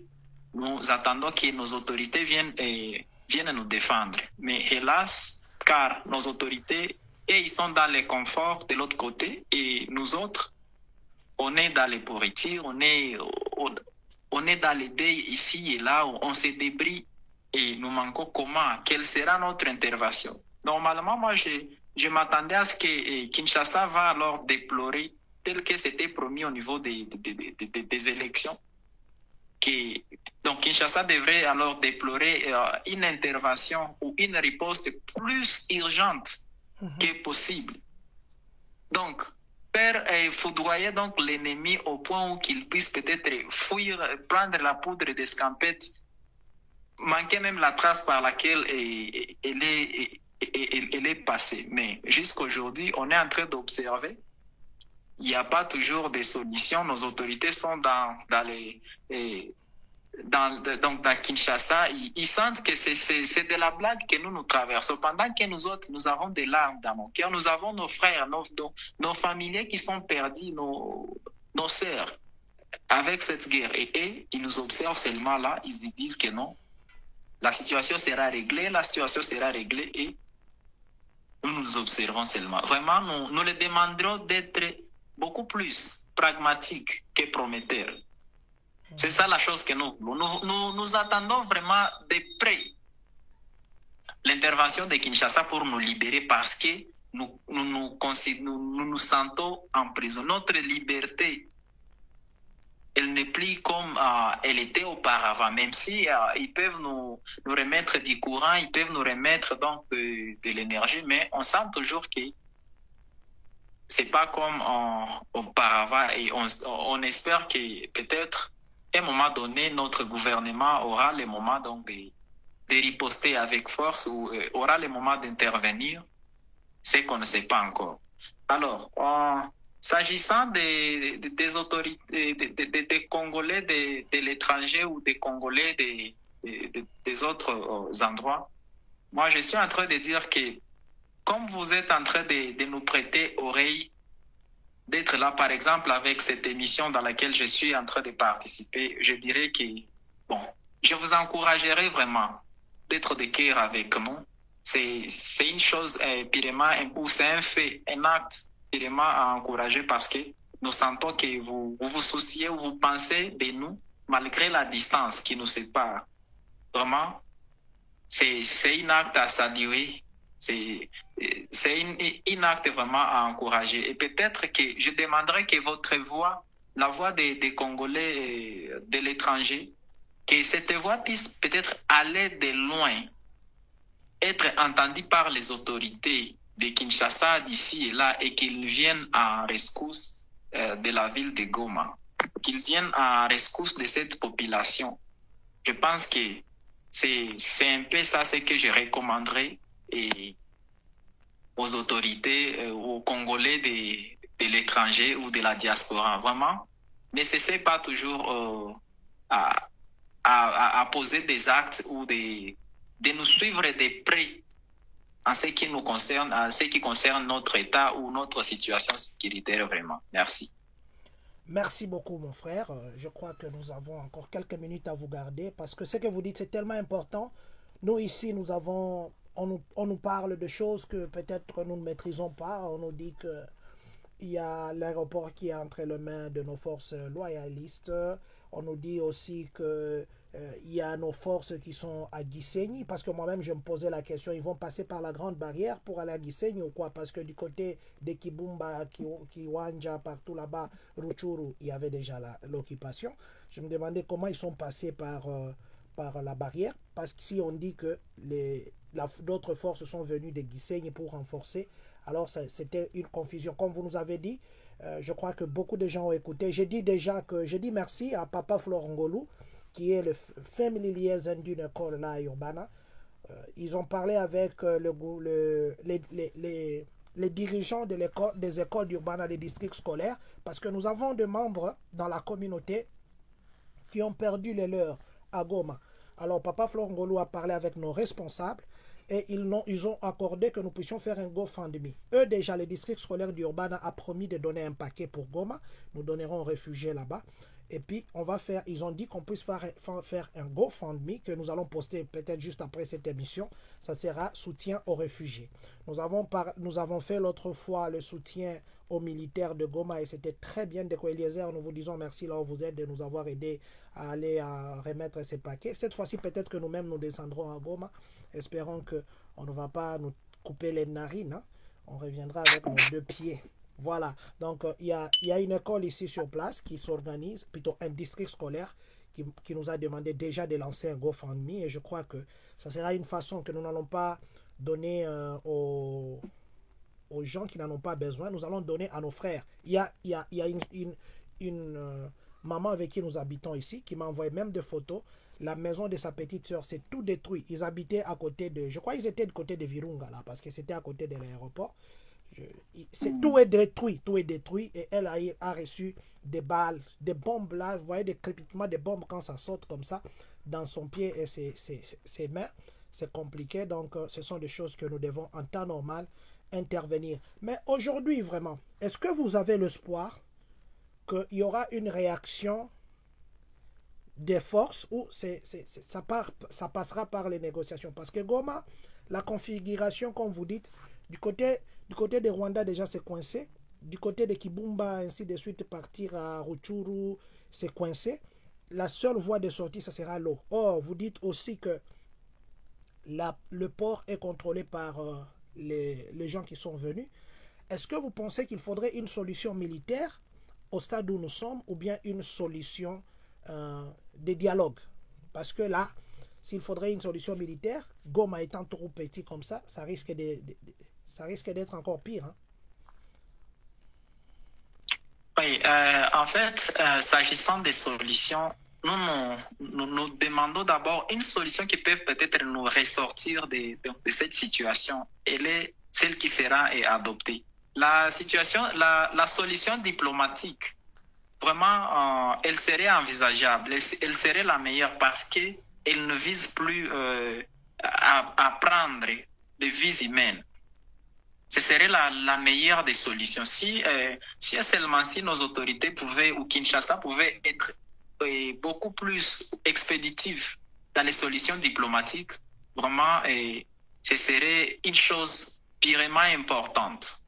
nous attendons que nos autorités viennent nous défendre. Mais hélas, car nos autorités, ils sont dans le confort de l'autre côté, et nous autres, on est dans les pourritures, on est dans les deuils ici et là, on se débrouille et nous manquons comment, quelle sera notre intervention. Normalement, moi, je m'attendais à ce que Kinshasa va alors déplorer, tel que c'était promis au niveau des élections. Donc, Kinshasa devrait alors déplorer une intervention ou une riposte plus urgente que possible. Donc, foudroyer donc l'ennemi au point où qu'il puisse peut-être fuir, prendre la poudre d'escampette, manquer même la trace par laquelle elle est passée. Mais jusqu'aujourd'hui, on est en train d'observer. Il n'y a pas toujours de solutions. Nos autorités sont dans Kinshasa. Ils sentent que c'est de la blague que nous traversons. Pendant que nous autres, nous avons des larmes dans nos cœurs. Nous avons nos frères, nos familiers qui sont perdus, nos sœurs, avec cette guerre. Et ils nous observent seulement là. Ils disent que non, la situation sera réglée et nous observons seulement. Vraiment, nous les demanderons d'être beaucoup plus pragmatiques que prometteurs. C'est ça la chose que nous attendons vraiment de près l'intervention de Kinshasa pour nous libérer parce que nous sentons en prison. Notre liberté, elle n'est plus comme elle était auparavant, même si ils peuvent nous remettre du courant, ils peuvent nous remettre donc de l'énergie, mais on sent toujours que c'est pas comme auparavant et on espère que peut-être à un moment donné, notre gouvernement aura le moment donc de riposter avec force ou aura le moment d'intervenir, c'est qu'on ne sait pas encore. Alors, s'agissant des autorités, des Congolais de l'étranger ou des Congolais des autres endroits, moi je suis en train de dire que comme vous êtes en train de nous prêter oreille, d'être là, par exemple, avec cette émission dans laquelle je suis en train de participer, je dirais que, bon, je vous encouragerai vraiment d'être de cœur avec nous. C'est une chose purement, ou c'est un fait, un acte purement à encourager parce que nous sentons que vous vous souciez ou vous pensez de nous, malgré la distance qui nous sépare. Vraiment, c'est un acte à saluer. C'est un acte vraiment à encourager. Et peut-être que je demanderai que votre voix, la voix des Congolais de l'étranger, que cette voix puisse peut-être aller de loin, être entendue par les autorités de Kinshasa d'ici et là et qu'ils viennent en rescousse de la ville de Goma, qu'ils viennent en rescousse de cette population. Je pense que c'est un peu ça ce que je recommanderais et aux autorités, aux Congolais de l'étranger ou de la diaspora. Vraiment, ne cessez pas toujours à poser des actes ou de nous suivre de près en ce qui nous concerne, en ce qui concerne notre état ou notre situation sécuritaire vraiment. Merci. Merci beaucoup, mon frère. Je crois que nous avons encore quelques minutes à vous garder parce que ce que vous dites, c'est tellement important. Nous, ici, on nous parle de choses que peut-être nous ne maîtrisons pas. On nous dit que il y a l'aéroport qui est entre les mains de nos forces loyalistes. On nous dit aussi que il y a nos forces qui sont à Gisenyi, parce que moi-même je me posais la question, ils vont passer par la grande barrière pour aller à Gisenyi ou quoi? Parce que du côté de Kibumba, Kiwanja, partout là-bas, Ruchuru, il y avait déjà l'occupation. Je me demandais comment ils sont passés par la barrière, parce que si on dit que d'autres forces sont venues de Gisenyi pour renforcer, alors c'était une confusion. Comme vous nous avez dit, je crois que beaucoup de gens ont écouté. J'ai dit merci à Papa Florongolou, qui est le family liaison d'une école là à Urbana. Ils ont parlé avec les dirigeants des écoles d'Urbana, des districts scolaires, parce que nous avons des membres dans la communauté qui ont perdu les leurs à Goma. Alors Papa Florongolou a parlé avec nos responsables et ils ont accordé que nous puissions faire un GoFundMe. Eux déjà, les districts scolaires d'Urbana a promis de donner un paquet pour Goma. Nous donnerons aux réfugiés là-bas. Et puis, ils ont dit qu'on puisse faire un GoFundMe que nous allons poster peut-être juste après cette émission. Ça sera soutien aux réfugiés. Nous avons fait l'autre fois le soutien aux militaires de Goma et c'était très bien. Déco Eliezer, nous vous disons merci là où vous êtes de nous avoir aidé à aller à remettre ces paquets. Cette fois-ci, peut-être que nous-mêmes nous descendrons à Goma. Espérons qu'on ne va pas nous couper les narines. Hein. On reviendra avec nos deux pieds. Voilà, donc il y a une école ici sur place qui s'organise, plutôt un district scolaire qui nous a demandé déjà de lancer un GoFundMe et je crois que ça sera une façon que nous n'allons pas donner aux gens qui n'en ont pas besoin, nous allons donner à nos frères. Il y a une maman avec qui nous habitons ici qui m'a envoyé même des photos. La maison de sa petite soeur, c'est tout détruit. Ils habitaient à côté de... Je crois qu'ils étaient de côté de Virunga, là, parce que c'était à côté de l'aéroport. Tout est détruit et elle a reçu des balles, des bombes là, vous voyez des crépitements des bombes quand ça saute comme ça dans son pied et ses mains, c'est compliqué, donc ce sont des choses que nous devons en temps normal intervenir. Mais aujourd'hui vraiment, est-ce que vous avez l'espoir qu'il y aura une réaction des forces ou ça passera par les négociations. Parce que Goma, la configuration, comme vous dites, du côté de Rwanda, déjà, c'est coincé. Du côté de Kibumba, ainsi de suite, partir à Rutshuru, c'est coincé. La seule voie de sortie, ça sera l'eau. Or, vous dites aussi que le port est contrôlé par les gens qui sont venus. Est-ce que vous pensez qu'il faudrait une solution militaire au stade où nous sommes ou bien une solution de dialogue? Parce que là, s'il faudrait une solution militaire, Goma étant trop petit comme ça risque d'être encore pire. Hein? Oui, en fait, s'agissant des solutions, nous demandons d'abord une solution qui peut peut-être nous ressortir de cette situation. Elle est celle qui sera adoptée. La solution diplomatique, vraiment, elle serait envisageable, elle serait la meilleure parce qu'elle ne vise plus à prendre des vies humaines. Ce serait la meilleure des solutions. Si seulement si nos autorités pouvaient, ou Kinshasa pouvait être beaucoup plus expéditive dans les solutions diplomatiques, vraiment, ce serait une chose purement importante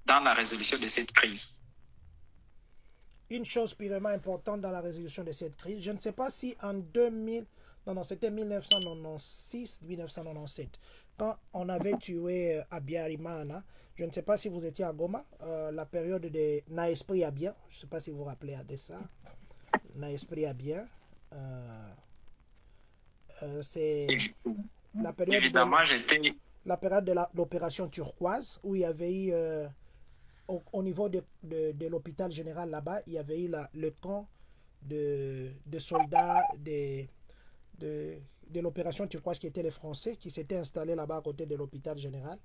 dans la résolution de cette crise. Une chose purement importante dans la résolution de cette crise, je ne sais pas si en 2000, non, c'était 1996, 1997, quand on avait tué Abiyarimana, je ne sais pas si vous étiez à Goma, la période de Naesprit Abia, je ne sais pas si vous vous rappelez de ça, Naesprit Abia, c'est la période la période de l'opération turquoise, où il y avait eu, au niveau de l'hôpital général là-bas, il y avait eu le camp de soldats de l'opération turquoise qui étaient les Français, qui s'étaient installés là-bas à côté de l'hôpital général.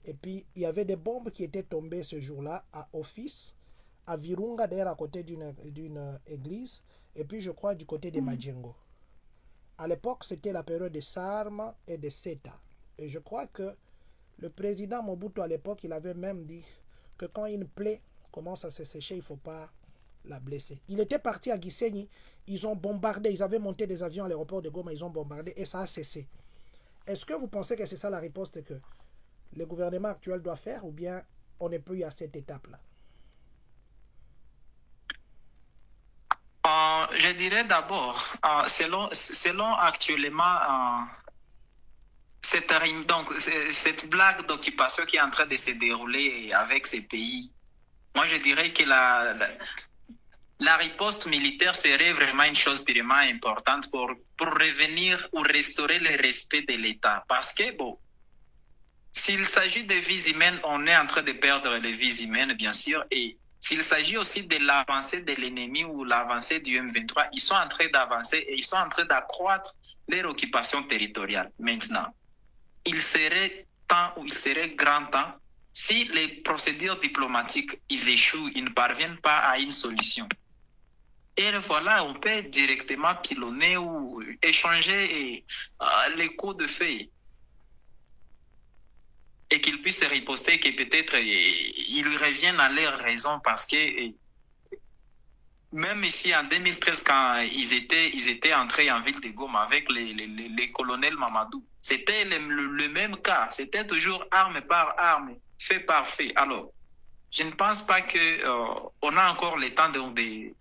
Et puis, il y avait des bombes qui étaient tombées ce jour-là à Office, à Virunga, d'ailleurs à côté d'une église, et puis je crois du côté de Majengo. À l'époque, c'était la période de Sarma et de Seta. Et je crois que le président Mobutu à l'époque, il avait même dit que quand une plaie commence à se sécher, il ne faut pas la blesser. Il était parti à Gisenyi, ils ont bombardé, ils avaient monté des avions à l'aéroport de Goma, ils ont bombardé et ça a cessé. Est-ce que vous pensez que c'est ça la riposte que le gouvernement actuel doit faire ou bien on n'est plus à cette étape-là? Je dirais d'abord, selon actuellement cette blague d'occupation qui est en train de se dérouler avec ces pays, moi je dirais que la riposte militaire serait vraiment une chose vraiment importante pour revenir ou restaurer le respect de l'État. Parce que, bon, s'il s'agit de vies humaines, on est en train de perdre les vies humaines, bien sûr, et s'il s'agit aussi de l'avancée de l'ennemi ou l'avancée du M23, ils sont en train d'avancer et ils sont en train d'accroître leur occupation territoriale. Maintenant, il serait temps ou il serait grand temps, si les procédures diplomatiques ils échouent, ils ne parviennent pas à une solution. Et voilà, on peut directement pilonner ou échanger les coups de feu. Et qu'ils puissent riposter, que peut-être ils reviennent à leur raison parce que même ici en 2013, quand ils étaient entrés en ville de Goma avec les colonels Mamadou, c'était le même cas. C'était toujours arme par arme, fait par fait. Alors, je ne pense pas qu'on a encore le temps de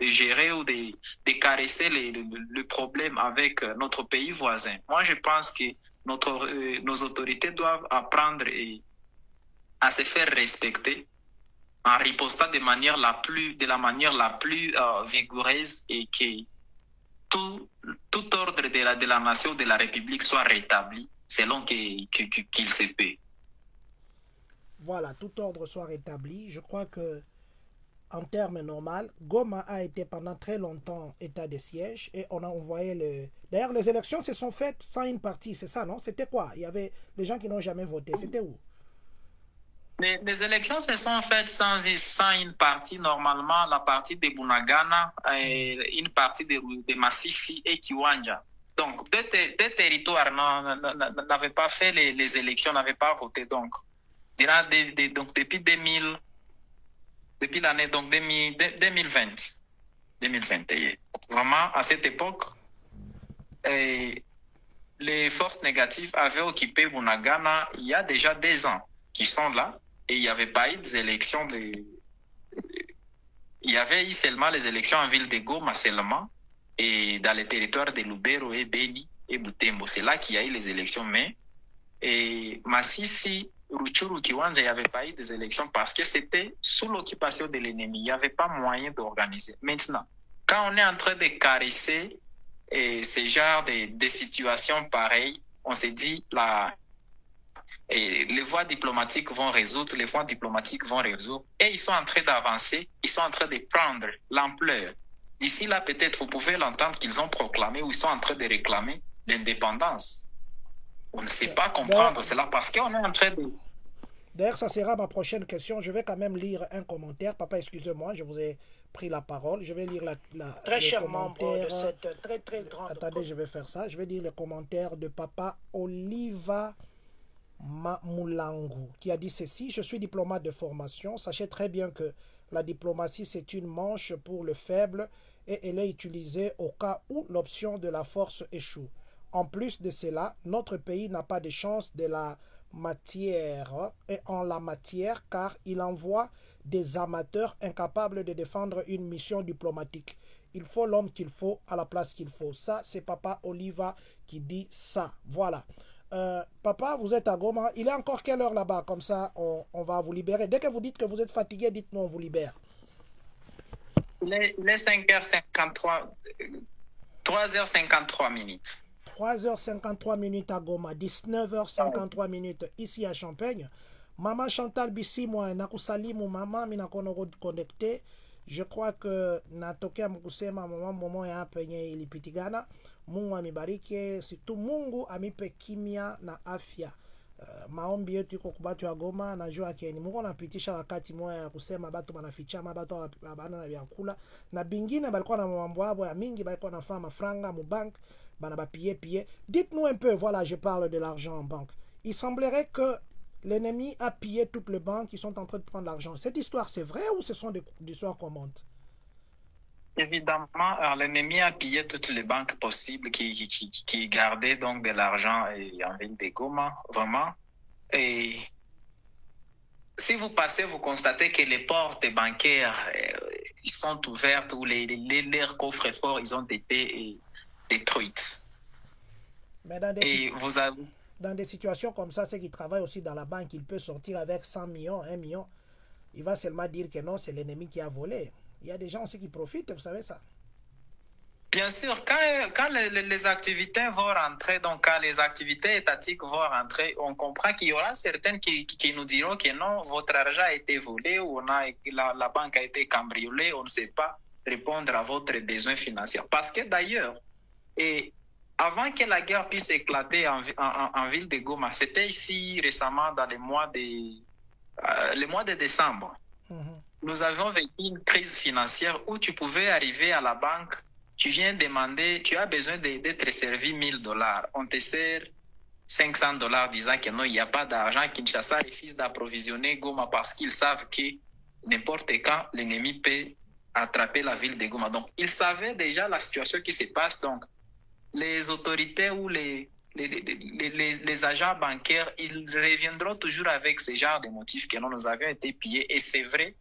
gérer ou de caresser le problème avec notre pays voisin. Moi, je pense que nos autorités doivent apprendre à se faire respecter en ripostant de la manière la plus vigoureuse et que tout ordre de la nation, de la République soit rétabli selon qu'il se peut. Voilà, tout ordre soit rétabli. Je crois que en termes normaux, Goma a été pendant très longtemps état de siège et on a envoyé le... D'ailleurs, les élections se sont faites sans une partie, c'est ça, non? C'était quoi? Il y avait des gens qui n'ont jamais voté. C'était où? Les élections se sont faites sans une partie, normalement, la partie de Bunagana, et une partie de Massissi et Kiwanja. Donc, deux territoires n'avaient pas fait les élections, n'avaient pas voté. Donc, depuis l'année 2020. Vraiment, à cette époque, les forces négatives avaient occupé Bunagana il y a déjà 2 ans qui sont là et il n'y avait pas eu d'élections. Il y avait eu seulement les élections en ville de Goma seulement et dans les territoires de Lubero et Beni et Butembo. C'est là qu'il y a eu les élections. Mais Masisi, Ruchuru, Kiwanja, il n'y avait pas eu des élections parce que c'était sous l'occupation de l'ennemi. Il n'y avait pas moyen d'organiser. Maintenant, quand on est en train de caresser ce genre de situations pareilles, on s'est dit les voies diplomatiques vont résoudre, les voies diplomatiques vont résoudre. Et ils sont en train d'avancer, ils sont en train de prendre l'ampleur. D'ici là, peut-être, vous pouvez l'entendre qu'ils ont proclamé ou ils sont en train de réclamer l'indépendance. On ne sait pas comprendre cela parce qu'on est en train de... D'ailleurs, ça sera ma prochaine question. Je vais quand même lire un commentaire. Papa, excusez-moi, je vous ai pris la parole. Je vais lire très cher membre de cette très grande... Attendez, je vais faire ça. Je vais lire le commentaire de Papa Oliva Moulangu qui a dit ceci: je suis diplomate de formation. Sachez très bien que la diplomatie, c'est une manche pour le faible et elle est utilisée au cas où l'option de la force échoue. En plus de cela, notre pays n'a pas de chance de la matière et en la matière car il envoie des amateurs incapables de défendre une mission diplomatique. Il faut l'homme qu'il faut à la place qu'il faut. Ça, c'est Papa Oliva qui dit ça. Voilà. Papa, vous êtes à Goma. Il est encore quelle heure là-bas? Comme ça, on va vous libérer. Dès que vous dites que vous êtes fatigué, dites-nous, on vous libère. Il est 5h53, 3h53 minutes. 3h53 minutes à Goma, 19h53 minutes ici à Champagne. Maman Chantal Bissi, moi, nakusalimu maman, minakono connecté. Je crois que natokea mkusema mama momo ya penye ilipitigana. Mungu amibariki, situ Mungu amipe kimya na afya. Maombi yetu iko kubatu ya Goma. Najua keni Mungu anapitisha wakati moya ya kusema batu banafichama batu abana na vyakula na bingine balikuwa na mambo yabo ya mingi, balikuwa na fama franga mu bank bana ba piller. Dites-nous un peu, voilà, je parle de l'argent en banque. Il semblerait que l'ennemi a pillé toutes les banques qui sont en train de prendre l'argent. Cette histoire, c'est vrai ou ce sont des histoires qu'on monte? Évidemment, l'ennemi a pillé toutes les banques possibles qui gardaient donc de l'argent en ville de Goma, vraiment. Et si vous passez, vous constatez que les portes bancaires ils sont ouvertes ou leurs coffres forts, ils ont été détruits. Mais dans des situations comme ça, ceux qui travaillent aussi dans la banque, il peut sortir avec 100 millions, 1 million. Il va seulement dire que non, c'est l'ennemi qui a volé. Il y a des gens aussi qui profitent, vous savez ça. Bien sûr, quand les activités vont rentrer, donc quand les activités étatiques vont rentrer, on comprend qu'il y aura certaines qui nous diront que non, votre argent a été volé ou la banque a été cambriolée, on ne sait pas répondre à votre besoin financier. Parce que d'ailleurs, avant que la guerre puisse éclater en ville de Goma, c'était ici récemment dans les mois de décembre. Nous avons vécu une crise financière où tu pouvais arriver à la banque, tu viens demander, tu as besoin d'être servi $1000. On te sert $500 disant que non, il n'y a pas d'argent. Kinshasa refuse d'approvisionner Goma parce qu'ils savent que n'importe quand, l'ennemi peut attraper la ville de Goma. Donc, ils savaient déjà la situation qui se passe. Donc, les autorités ou les agents bancaires, ils reviendront toujours avec ce genre de motifs que nous avions été pillés. Et c'est vrai,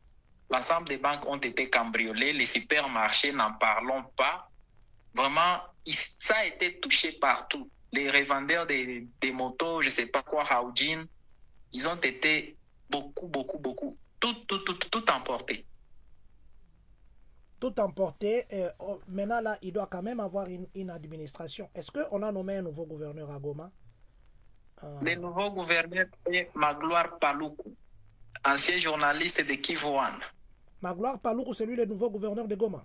l'ensemble des banques ont été cambriolées, les supermarchés, n'en parlons pas. Vraiment, ça a été touché partout. Les revendeurs des motos, je ne sais pas quoi, Haoujin, ils ont été beaucoup, tout emporté. Tout emporté. Maintenant, là, il doit quand même avoir une administration. Est-ce qu'on a nommé un nouveau gouverneur à Goma? Le nouveau gouverneur est Magloire Paluku, ancien journaliste de Kivu One. Magloire Paluku, c'est lui le nouveau gouverneur de Goma?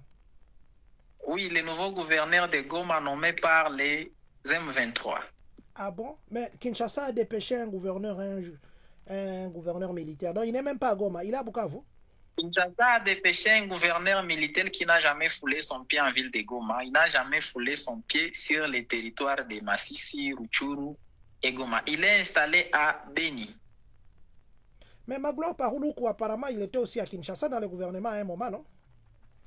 Oui, le nouveau gouverneur de Goma nommé par les M23. Ah bon? Mais Kinshasa a dépêché un gouverneur militaire. Donc il n'est même pas à Goma, il est à Bukavu. Kinshasa a dépêché un gouverneur militaire qui n'a jamais foulé son pied en ville de Goma. Il n'a jamais foulé son pied sur les territoires de Masisi, Ruchuru et Goma. Il est installé à Beni. Mais Magloire Paluku, apparemment, il était aussi à Kinshasa dans le gouvernement à un moment, non?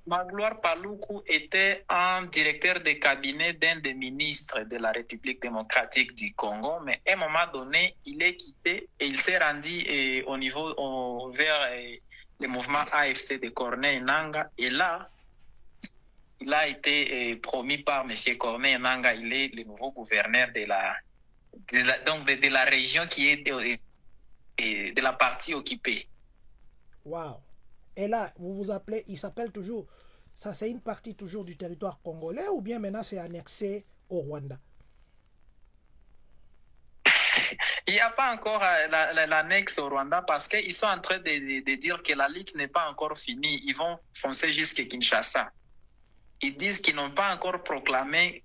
Magloire Paluku était un directeur de cabinet d'un des ministres de la République démocratique du Congo, mais à un moment donné, il est quitté et il s'est rendu vers le mouvement AFC de Corneille Nangaa. Et là, il a été promis par M. Corneille Nangaa. Il est le nouveau gouverneur de la région qui est de la partie occupée. Wow. Et là, vous vous appelez, il s'appelle toujours, ça c'est une partie toujours du territoire congolais ou bien maintenant c'est annexé au Rwanda? Il n'y a pas encore l'annexe au Rwanda parce qu'ils sont en train de dire que la lutte n'est pas encore finie. Ils vont foncer jusqu'à Kinshasa. Ils disent qu'ils n'ont pas encore proclamé.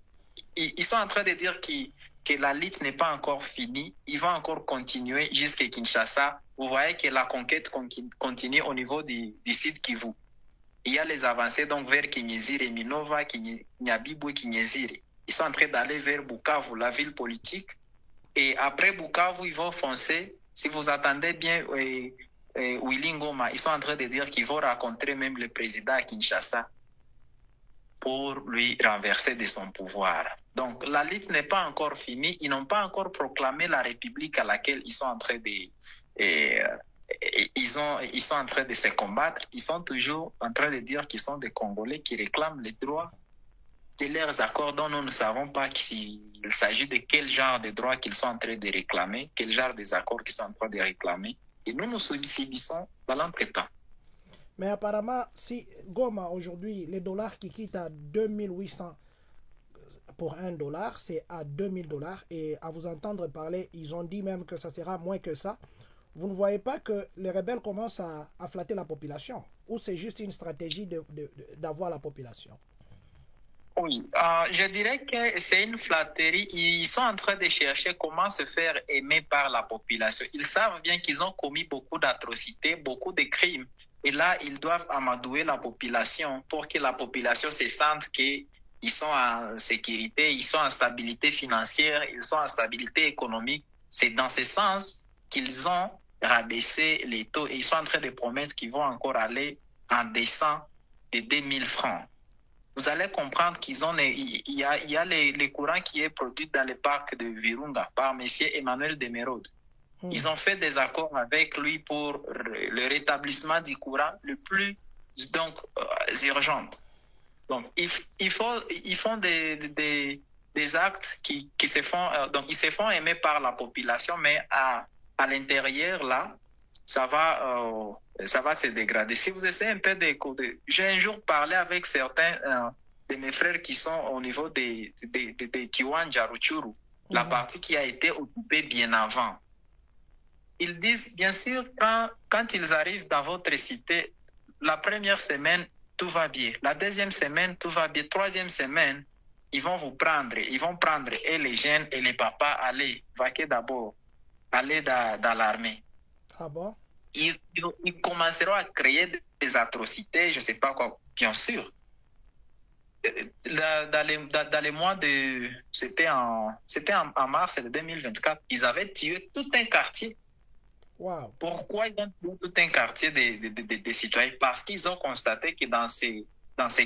Ils sont en train de dire que la lutte n'est pas encore finie. Ils vont encore continuer jusqu'à Kinshasa. Vous voyez que la conquête continue au niveau du site Kivu. Il y a les avancées donc vers Kinyezire, Minova, Nyabibou et Kinyezire. Ils sont en train d'aller vers Bukavu, la ville politique. Et après Bukavu, ils vont foncer. Si vous attendez bien Willy Ngoma, ils sont en train de dire qu'ils vont rencontrer même le président à Kinshasa pour lui renverser de son pouvoir. Donc, la lutte n'est pas encore finie. Ils n'ont pas encore proclamé la république à laquelle ils sont en train ils sont en train de se combattre. Ils sont toujours en train de dire qu'ils sont des Congolais qui réclament les droits de leurs accords dont nous ne savons pas s'il s'agit de quel genre de droits qu'ils sont en train de réclamer, quel genre des accords qu'ils sont en train de réclamer. Et nous subissons dans l'entretemps. Mais apparemment, si Goma aujourd'hui, les dollars qui quittent à 2800 pour $1, c'est à $2000. Et à vous entendre parler, ils ont dit même que ça sera moins que ça. Vous ne voyez pas que les rebelles commencent à flatter la population? Ou c'est juste une stratégie d'avoir la population? Oui, je dirais que c'est une flatterie. Ils sont en train de chercher comment se faire aimer par la population. Ils savent bien qu'ils ont commis beaucoup d'atrocités, beaucoup de crimes. Et là, ils doivent amadouer la population pour que la population se sente qu'ils sont en sécurité, ils sont en stabilité financière, ils sont en stabilité économique. C'est dans ce sens qu'ils ont rabaissé les taux et ils sont en train de promettre qu'ils vont encore aller en descend de 2000 francs. Vous allez comprendre il y a les courants qui est produit dans le parc de Virunga par M. Emmanuel Demerode. Ils ont fait des accords avec lui pour le rétablissement du courant le plus urgent. Donc, ils font des actes qui se font, donc ils se font aimer par la population, mais à l'intérieur, là, ça va se dégrader. Si vous essayez un peu j'ai un jour parlé avec certains de mes frères qui sont au niveau de Kiwanja, Ruchuru, la partie qui a été occupée bien avant. Ils disent, bien sûr, quand ils arrivent dans votre cité, la première semaine, tout va bien. La deuxième semaine, tout va bien. Troisième semaine, ils vont prendre et les jeunes et les papas, aller vaquer d'abord, aller dans l'armée. Ah bon? Ils commenceront à créer des atrocités, je ne sais pas quoi, bien sûr. Dans les mois de... C'était en mars de 2024, ils avaient tué tout un quartier. Wow. Pourquoi ils ont tué tout un quartier des citoyens? Parce qu'ils ont constaté que dans ces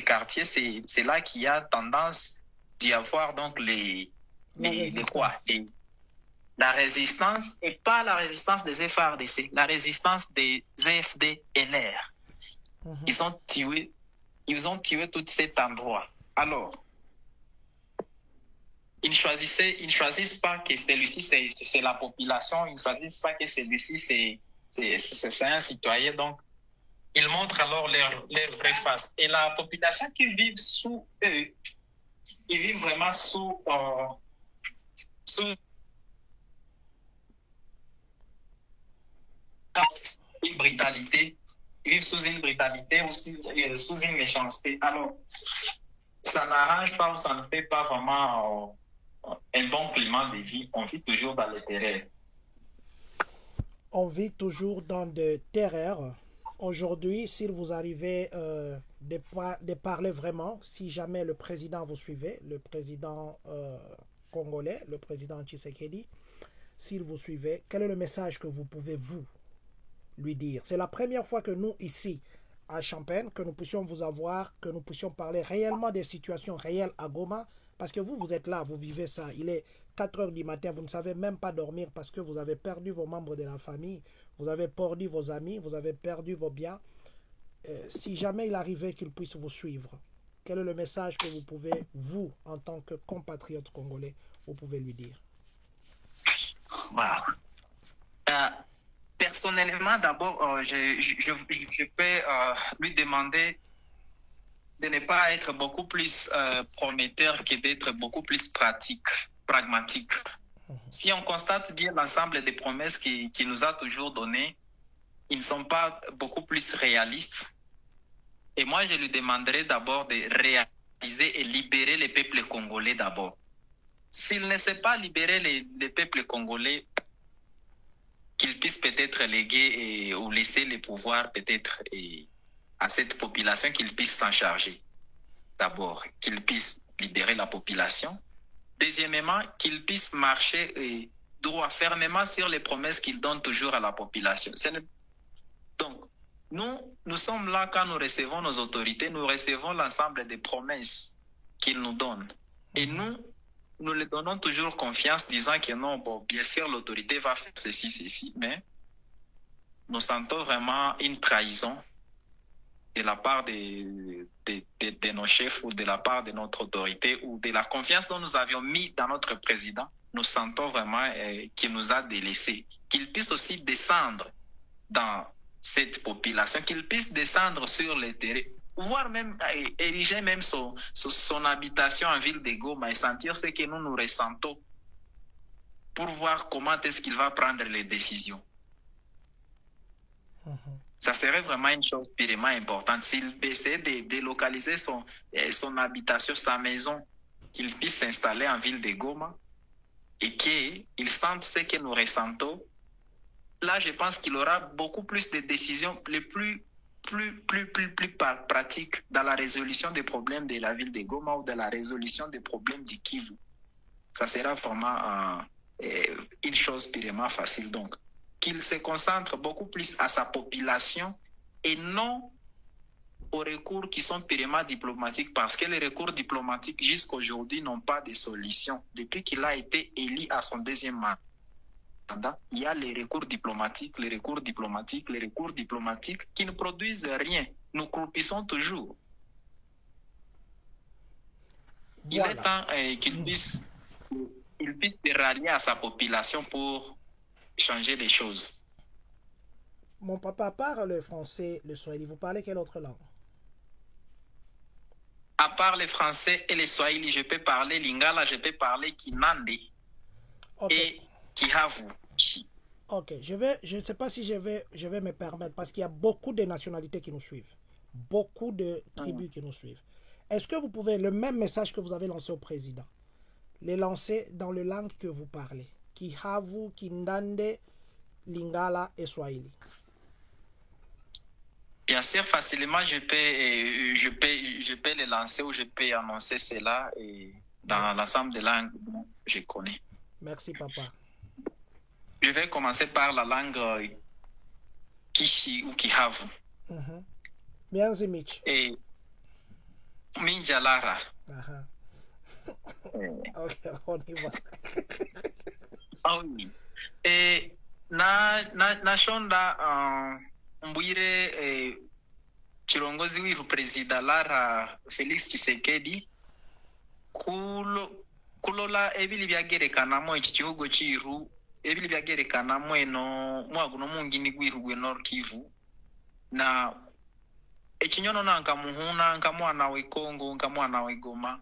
quartiers, c'est là qu'il y a tendance d'y avoir donc la résistance, et pas la résistance des FARDC, la résistance des FDLR. Ils ont tué tout cet endroit. Alors, ils ne choisissent pas que celui-ci, c'est la population, ils ne choisissent pas que celui-ci, c'est un citoyen. Donc, ils montrent alors leur vraie face. Et la population qui vit sous eux, ils vivent vraiment sous une brutalité. Ils vivent sous une brutalité ou sous une méchanceté. Alors, ça n'arrange pas ou ça ne fait pas vraiment un bon climat de vie. On vit toujours dans les terreurs. On vit toujours dans des terreurs. Aujourd'hui, s'il vous arrivait de parler vraiment, si jamais le président vous suivait, le président congolais, le président Tshisekedi, s'il vous suivait, quel est le message que vous pouvez, vous, lui dire? C'est la première fois que nous, ici, à Champagne, que nous puissions vous avoir, que nous puissions parler réellement des situations réelles à Goma, parce que vous êtes là, vous vivez ça. Il est 4 heures du matin, vous ne savez même pas dormir parce que vous avez perdu vos membres de la famille, vous avez perdu vos amis, vous avez perdu vos biens. Si jamais il arrivait qu'ils puissent vous suivre, quel est le message que vous pouvez, vous, en tant que compatriote congolais, vous pouvez lui dire? Personnellement, d'abord, je peux lui demander de ne pas être beaucoup plus prometteur que d'être beaucoup plus pragmatique. Si on constate bien l'ensemble des promesses qu'il nous a toujours données, ils ne sont pas beaucoup plus réalistes. Et moi, je lui demanderai d'abord de réaliser et libérer les peuples congolais d'abord. S'il ne sait pas libérer les peuples congolais, qu'il puisse peut-être léguer ou laisser les pouvoirs peut-être à cette population, qu'il puisse s'en charger. D'abord, qu'il puisse libérer la population. Deuxièmement, qu'il puisse marcher droit, fermement sur les promesses qu'il donne toujours à la population. Donc, nous sommes là quand nous recevons nos autorités, nous recevons l'ensemble des promesses qu'ils nous donnent. Et nous les donnons toujours confiance, disant que non, bon, bien sûr, l'autorité va faire ceci, mais nous sentons vraiment une trahison de la part de nos chefs ou de la part de notre autorité ou de la confiance dont nous avions mis dans notre président. Nous sentons vraiment qu'il nous a délaissés. Qu'il puisse aussi descendre dans cette population, qu'il puisse descendre sur les terrains, voire même ériger même son habitation en ville de Goma et sentir ce que nous ressentons pour voir comment est-ce qu'il va prendre les décisions. Ça serait vraiment une chose vraiment importante. S'il essaie de délocaliser son habitation, sa maison, qu'il puisse s'installer en ville de Goma et qu'il sente ce que nous ressentons, là, je pense qu'il aura beaucoup plus de décisions les plus pratiques dans la résolution des problèmes de la ville de Goma ou de la résolution des problèmes du Kivu. Ça sera vraiment une chose purement facile. Donc, qu'il se concentre beaucoup plus à sa population et non aux recours qui sont purement diplomatiques, parce que les recours diplomatiques jusqu'à aujourd'hui n'ont pas de solution. Depuis qu'il a été élu à son deuxième mandat, il y a les recours diplomatiques qui ne produisent rien. Nous croupissons toujours. Voilà. Il est temps qu'il puisse se rallier à sa population pour changer les choses. Mon papa parle le français, le swahili. Vous parlez quelle autre langue? À part le français et le swahili, je peux parler lingala, je peux parler kinande et kihavu. Ok, je ne sais pas si je vais me permettre, parce qu'il y a beaucoup de nationalités qui nous suivent, beaucoup de tribus qui nous suivent. Est-ce que vous pouvez, le même message que vous avez lancé au président, les lancer dans les langues que vous parlez? Kihavu, Kindande, Lingala et Swahili. Bien sûr, facilement, je peux les lancer ou je peux annoncer cela dans l'ensemble des langues que je connais. Merci, papa. Je vais commencer par la langue Kishi ou Kihavu. Mianzi Mich. Et Minjalara. Ok, on y va. Ah oui. Et na shonda mbwire chilongozi wiru president Lara Felix Tshisekedi kulola ebili byagerekanamo iki gihugu ciru ebili byagerekanamo eno mwaguno mungini gwiru gwe Nord Kivu na ekinyono nanka muhuna nka mwana we Kongo nka mwana we Goma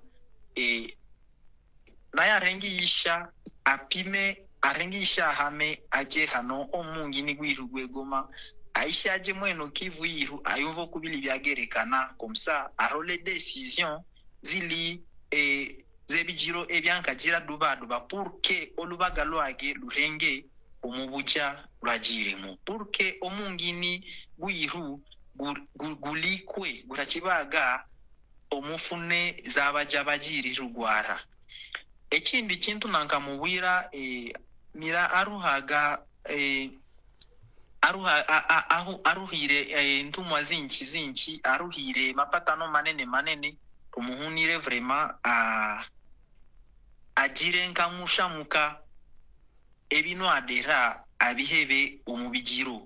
naye arengisha apime arengisha hame aje hano omungini gwiru gwe Goma aisha aje mweno Kivu yiru ayumva kubili byagerekana komsa arole decision zili zebijiro ebyankagira duba pour que olubaga lwage lurenge omubuja lwagiremu pour que omungini gwiru gulikwe gurakibaga omufune zabaja bagiri rugwara. Ekindi kintu nanka mubwira mira aruhaga aruhire ntumwa zinchi aruhire mapatano manene tumuhunire vraiment agire nkamushamuka ebino adera abihebe omubijiro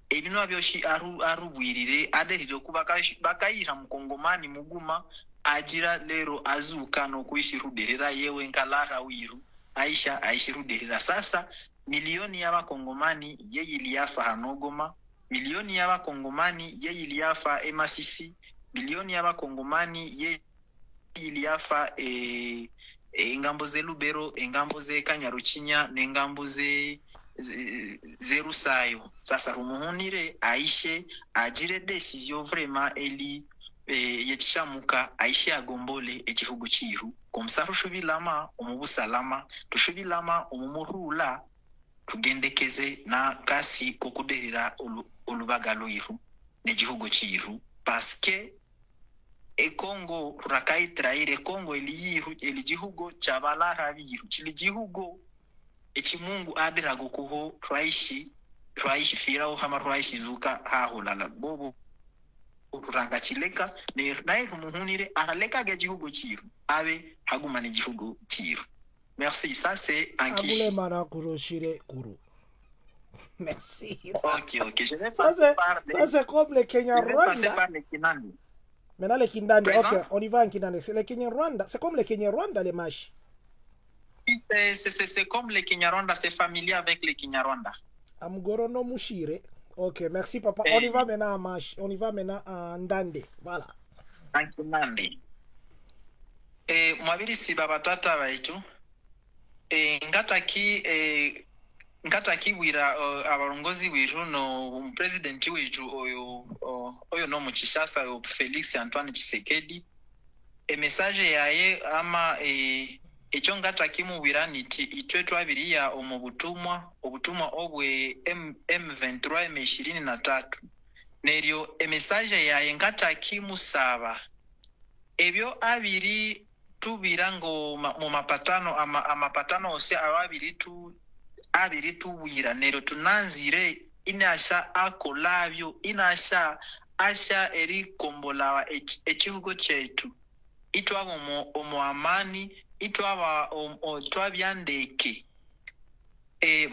ebino abyoshi arubwirire aderire kuba bakayira mukongomani muguma agira lero azuka no kuishiruderera yewe nkalara wiru aisha aishiruderera sasa milioni y'abakongomani yeyiliafa hanogoma milioni y'abakongomani yeyiliafa emasisi milioni y'abakongomani yeyiliafa engambo ze Lubero engambo ze Kanyaruchinya nengambo ze Rusayo sasa rumuhunire aishe agire decision vraiment eli yechishamuka aishe agombole ekihugu chiru komsaru shubilama umubusalama tushubilama umumurula tugendekeze na kasi kokuderera olubaga lwiru negihugu chiru paske Congo rakayitraire Congo eligihugu chabalara biru chiligihugu echimungu adira gokuho twaishi firao hama twaishi zuka hahulala bobo uranga chileka naye rumuhunire araleka gagihugu chiru abe haguma ni gihugu chiru. Merci, ça c'est un qui. Abule mana kuroshire kuru. Merci. Ok. Je vais ça c'est comme les Kenya Rwanda. Maintenant les Kindandi, ok, on y va en Kindandi. Les Kenya Rwanda, c'est comme les Kenya Rwanda les mâches. C'est comme les Kenya Rwanda, c'est familier avec les Kenya Rwanda. Amgoro no mushire. Ok, merci papa. On y va maintenant en mâche. On y va maintenant en Ndande. Voilà. En Kindandi. Mwabiri si baba tata baitu. Ngataki wira abarongozi wiru no president wiru oyo no muchishasa Felix Antoine Tshisekedi message yaye ama echo ngataki mu wira niti itwe twabiriya obutumwa obwe M23 M23 neryo message yaye ngataki musaba ebyo abiri tubira ngo mu mapatano amapatano ose abiri tuwira nero tunanzire inasha akolabyo inasha asha eri kombolawa ekihugo chetu itwaba omu amani itwaba twabyandeke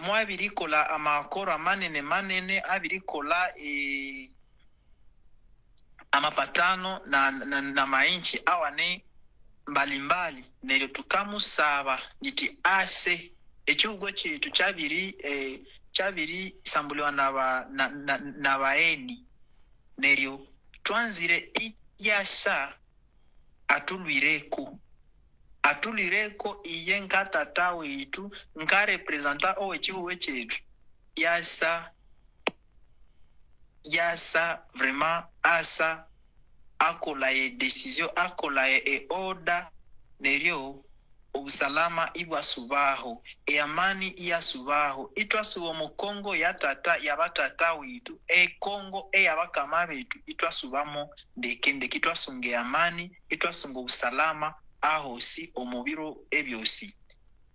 mwabiri kola amakoro manene abiri kola amapatano na mainchi awane mbalimbali nero tukamusaba niti ase ekihugo chetu chabiri sambuliwa na baeni neryo twanzire yasha atulwireko iye nkatata wetu nka representa owekihugo chetu yasa vraiment asa akola decision akola order neryo usalama ibwasubaho amani iyasubaho itwasuba mu Kongo ya tata yabatata witu Kongo yabakama betu itwasubamo ndeke itwasunge amani itwasunga usalama aho si omubiro ebyosi.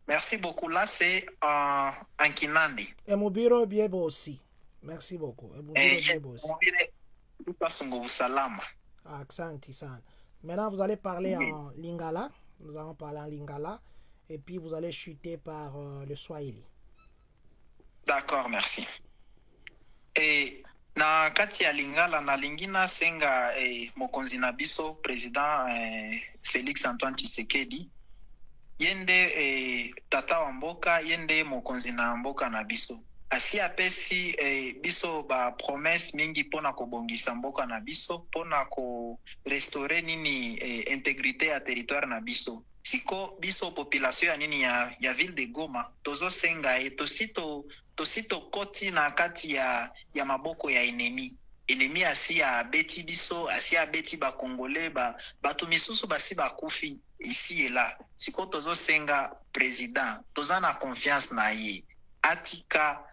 Merci beaucoup. Là c'est en Kinandi. Emubiro biebo aussi. Merci beaucoup. Itwasunga usalama. Accent sana. Maintenant vous allez parler en Lingala. Nous allons parler en Lingala et puis vous allez chuter par le Swahili. D'accord, merci. Na kati ya Lingala na lingina senga mokonzi na biso président Félix Antoine Tshisekedi yende tata wa mboka yende mokonzi na mboka na biso asi apesi biso ba promesse mingi pona kobongisa mboka na biso pona ko restaurer nini intégrité ya territoire na biso siko biso population ya nini ya ville de Goma tozo senga tosito koti na kati ya maboko ya enemi asi ya beti biso asi ya beti ba congolais batu misusu basi bakufi ici et là siko tozo senga président toza na confiance na ye atika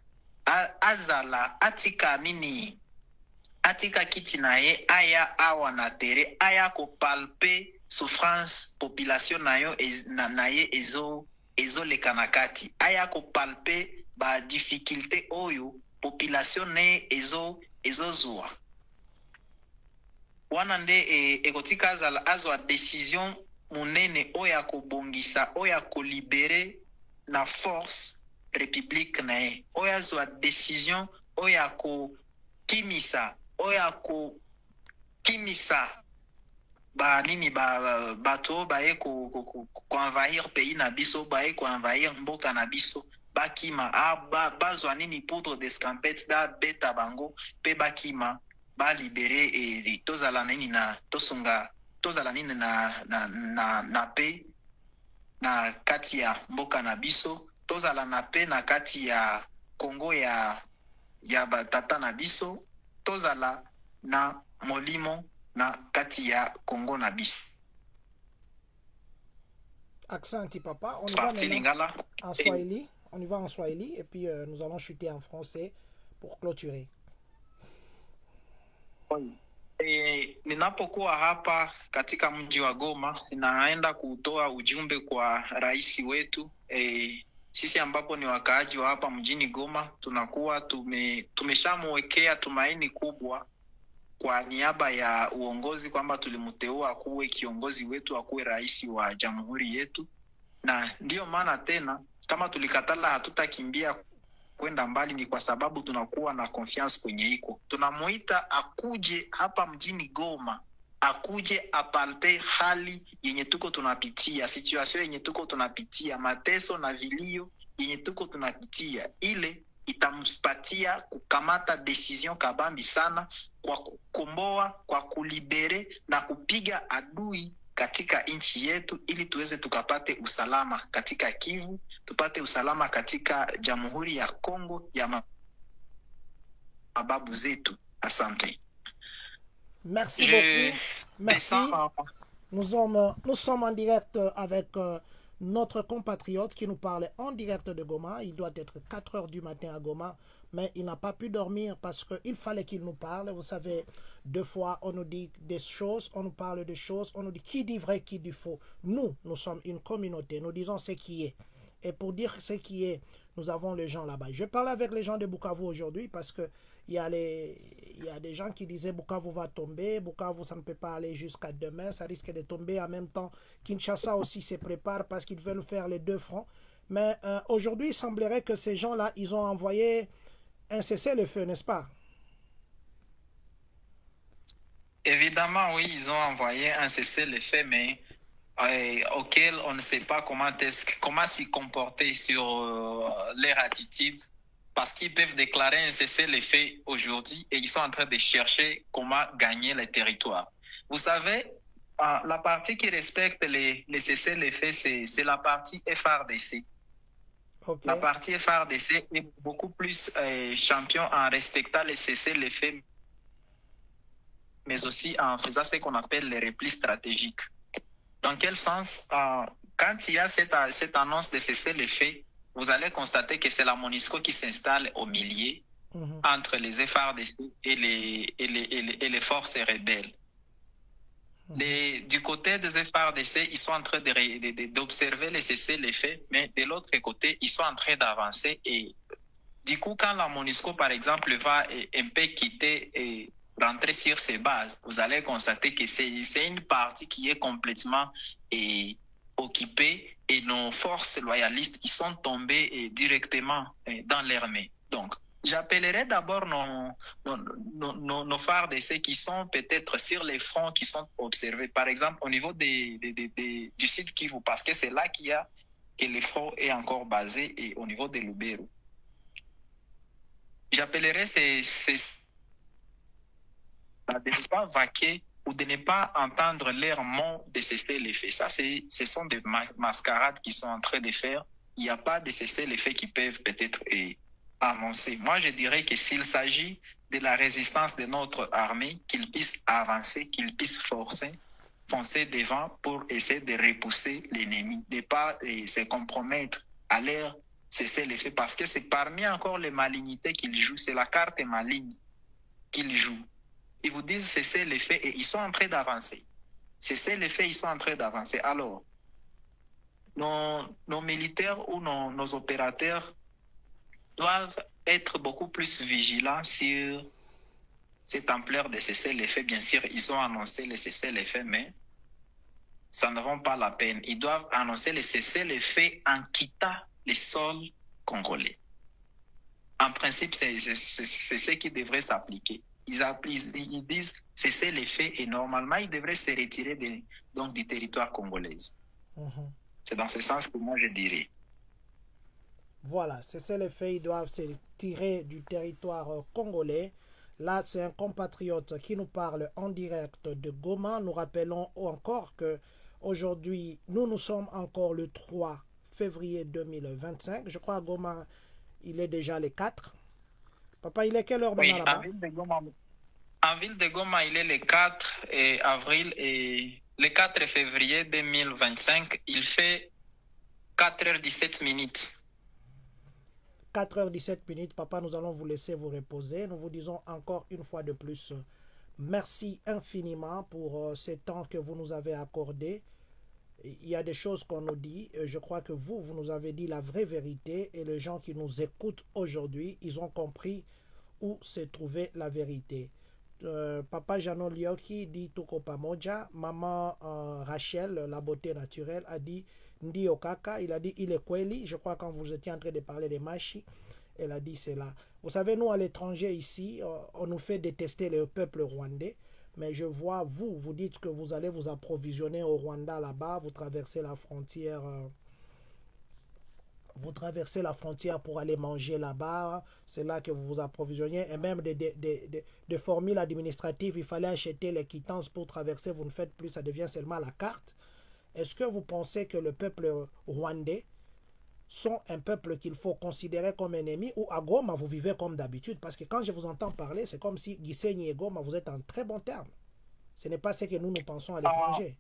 kiti na ye aya awa na tere aya ko palpe souffrance population na ye ezoleka na kati aya ko palpe ba difficulté oyo population ne ezozwa wana nde ekotika azwa décision monene oyo ya kobongisa oyo ya kolibere na force république na ye oyo azwa décision oyo ya kokimisa oyo ya kokimisa banini bato baye koenvahir pays na biso baye koenvahir mboka na biso bakima bazwa nini poudre d'escampette babeta bango mpe bakima balibere tozala nini na tosunga tozala nini na pe na kati ya mboka na biso tozala na pe na kati ya Kongo ya batata na biso tozala na molimo na kati ya Kongo na biso. Accent papa, on y va maintenant en Swahili. On y va en Swahili et puis nous allons chuter en français pour clôturer. Ninapokuwa hapa katika mji wa Goma, ninaenda kutoa ujumbe kwa rais wetu. Sisi ambapo ni wakaaji wa hapa mjini Goma, tunakuwa tumeshamwekea tumaini kubwa kwa niaba ya uongozi kwamba tulimteua kuwe kiongozi wetu, akuwe rais wa jamhuri yetu. Na ndio maana tena kama tulikatala hatutakimbia kwenda mbali, ni kwa sababu tunakuwa na confiance kwenye iko. Tunamuita akuje hapa mjini Goma, akuje apalpe hali yenye tuko tunapitia, situation yenye tuko tunapitia, mateso na vilio yenye tuko tunapitia, ile itampatia kukamata decision kabambi sana kwa kukomboa, kwa kulibere na kupiga adui katika nchi yetu, ili tuweze tukapate usalama katika Kivu, tupate usalama katika Jamhuri ya Kongo ya mababu zetu. Asante. Merci beaucoup. Merci. Nous sommes en direct avec notre compatriote qui nous parlait en direct de Goma. Il doit être 4 heures du matin à Goma, mais il n'a pas pu dormir parce qu'il fallait qu'il nous parle. Vous savez, deux fois, on nous dit des choses, on nous parle de choses, on nous dit qui dit vrai, qui dit faux. Nous sommes une communauté, nous disons ce qui est. Et pour dire ce qui est, nous avons les gens là-bas. Je parle avec les gens de Bukavu aujourd'hui parce que il y a des gens qui disaient Bukavu va tomber, Bukavu ça ne peut pas aller jusqu'à demain, ça risque de tomber. En même temps, Kinshasa aussi se prépare parce qu'ils veulent faire les deux fronts. Mais aujourd'hui, il semblerait que ces gens-là, ils ont envoyé un cessez-le-feu, n'est-ce pas? Évidemment, oui, ils ont envoyé un cessez-le-feu, mais auquel on ne sait pas comment s'y comporter sur leur attitude, parce qu'ils peuvent déclarer un cessez-le-feu aujourd'hui et ils sont en train de chercher comment gagner les territoires. Vous savez, la partie qui respecte les cessez-le-feu, c'est la partie FRDC. Okay. La partie FRDC est beaucoup plus champion en respectant les cessez-le-feu, mais aussi en faisant ce qu'on appelle les replis stratégiques. Dans quel sens? Quand il y a cette annonce de cessez-le-feu, vous allez constater que c'est la MONUSCO qui s'installe au milieu entre les FARDC et les forces rebelles. Du côté des FARDC, ils sont en train d'observer les cessez-le-feu, mais de l'autre côté, ils sont en train d'avancer. Et du coup, quand la MONUSCO, par exemple, va un peu quitter et rentrer sur ses bases, vous allez constater que c'est une partie qui est complètement occupée et nos forces loyalistes qui sont tombées directement dans l'armée. Donc, j'appellerai d'abord nos FARDC qui sont peut-être sur les fronts qui sont observés, par exemple au niveau du sud Kivu, parce que c'est là que l'effort est encore basé, et au niveau de Lubero. J'appellerai de ne pas vaquer ou de ne pas entendre leur mot de cessez-le-feu. Ça, ce sont des mascarades qui sont en train de faire. Il n'y a pas de cessez-le-feu qui peuvent peut-être annoncer. Moi, je dirais que s'il s'agit de la résistance de notre armée, qu'ils puissent avancer, qu'ils puissent foncer devant pour essayer de repousser l'ennemi, de ne pas se compromettre à leur cessez-le-feu, parce que c'est parmi encore les malignités qu'ils jouent, c'est la carte maligne qu'ils jouent. Ils vous disent cessez-le-feu et ils sont en train d'avancer. Cessez-le-feu, ils sont en train d'avancer. Alors, nos militaires ou nos opérateurs doivent être beaucoup plus vigilants sur cette ampleur de cessez-le-feu. Bien sûr, ils ont annoncé le cessez-le-feu, mais ça ne vaut pas la peine. Ils doivent annoncer le cessez-le-feu en quittant les sols congolais. En principe, c'est ce qui devrait s'appliquer. Ils disent cessez-le-feu et normalement, ils devraient se retirer du territoire congolais. C'est dans ce sens que moi, je dirais. Voilà, cessez-le-feu, ils doivent se tirer du territoire congolais. Là, c'est un compatriote qui nous parle en direct de Goma. Nous rappelons encore que aujourd'hui, nous sommes encore le 3 février 2025. Je crois à Goma, il est déjà le 4. Papa, il est quelle heure maintenant là-bas? En ville de Goma, il est le 4 avril et le 4 février 2025, il fait 4h17 minutes. 4h17 minutes, papa, nous allons vous laisser vous reposer. Nous vous disons encore une fois de plus, merci infiniment pour ce temps que vous nous avez accordé. Il y a des choses qu'on nous dit. Je crois que vous nous avez dit la vraie vérité et les gens qui nous écoutent aujourd'hui, ils ont compris où se trouvait la vérité. Papa Jano Lioki dit Tuko Pamoja. Maman Rachel, la beauté naturelle, a dit Ndi Okaka. Il a dit il est kweli. Je crois quand vous étiez en train de parler de Machi, elle a dit cela. Vous savez, nous à l'étranger ici, on nous fait détester le peuple rwandais. Mais je vois, vous dites que vous allez vous approvisionner au Rwanda là-bas, vous traversez la frontière. Vous traversez la frontière pour aller manger là-bas, c'est là que vous vous approvisionnez. Et même des formules administratives, il fallait acheter les quittances pour traverser, vous ne faites plus, ça devient seulement la carte. Est-ce que vous pensez que le peuple rwandais sont un peuple qu'il faut considérer comme ennemi, ou à Goma, vous vivez comme d'habitude? Parce que quand je vous entends parler, c'est comme si Gisenyi et Goma, vous êtes en très bons termes. Ce n'est pas ce que nous pensons à l'étranger.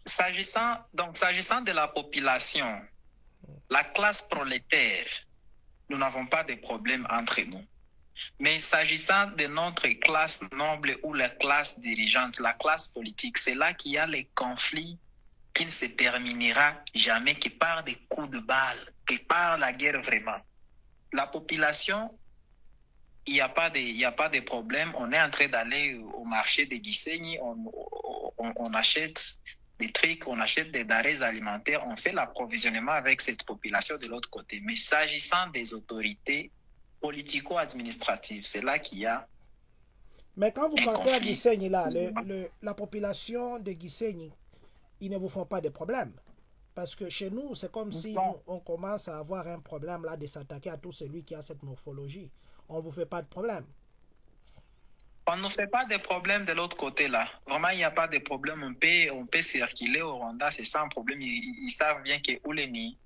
S'agissant de la population, la classe prolétaire, nous n'avons pas de problème entre nous. Mais s'agissant de notre classe noble ou la classe dirigeante, la classe politique, c'est là qu'il y a les conflits qui ne se terminera jamais, qui par des coups de balle, qui par la guerre vraiment. La population, il n'y a pas de problème. On est en train d'aller au marché de Gisenyi, on achète des trucs, on achète des denrées alimentaires, on fait l'approvisionnement avec cette population de l'autre côté. Mais s'agissant des autorités politico-administratives, c'est là qu'il y a. Mais quand vous partez à Gisenyi, là, la population de Gisenyi, ils ne vous font pas de problème. Parce que chez nous, c'est comme si on commence à avoir un problème là de s'attaquer à tout celui qui a cette morphologie. On ne vous fait pas de problème. On ne fait pas de problème de l'autre côté là. Vraiment, il n'y a pas de problème. On peut circuler au Rwanda, c'est sans problème. Ils savent bien que où les ni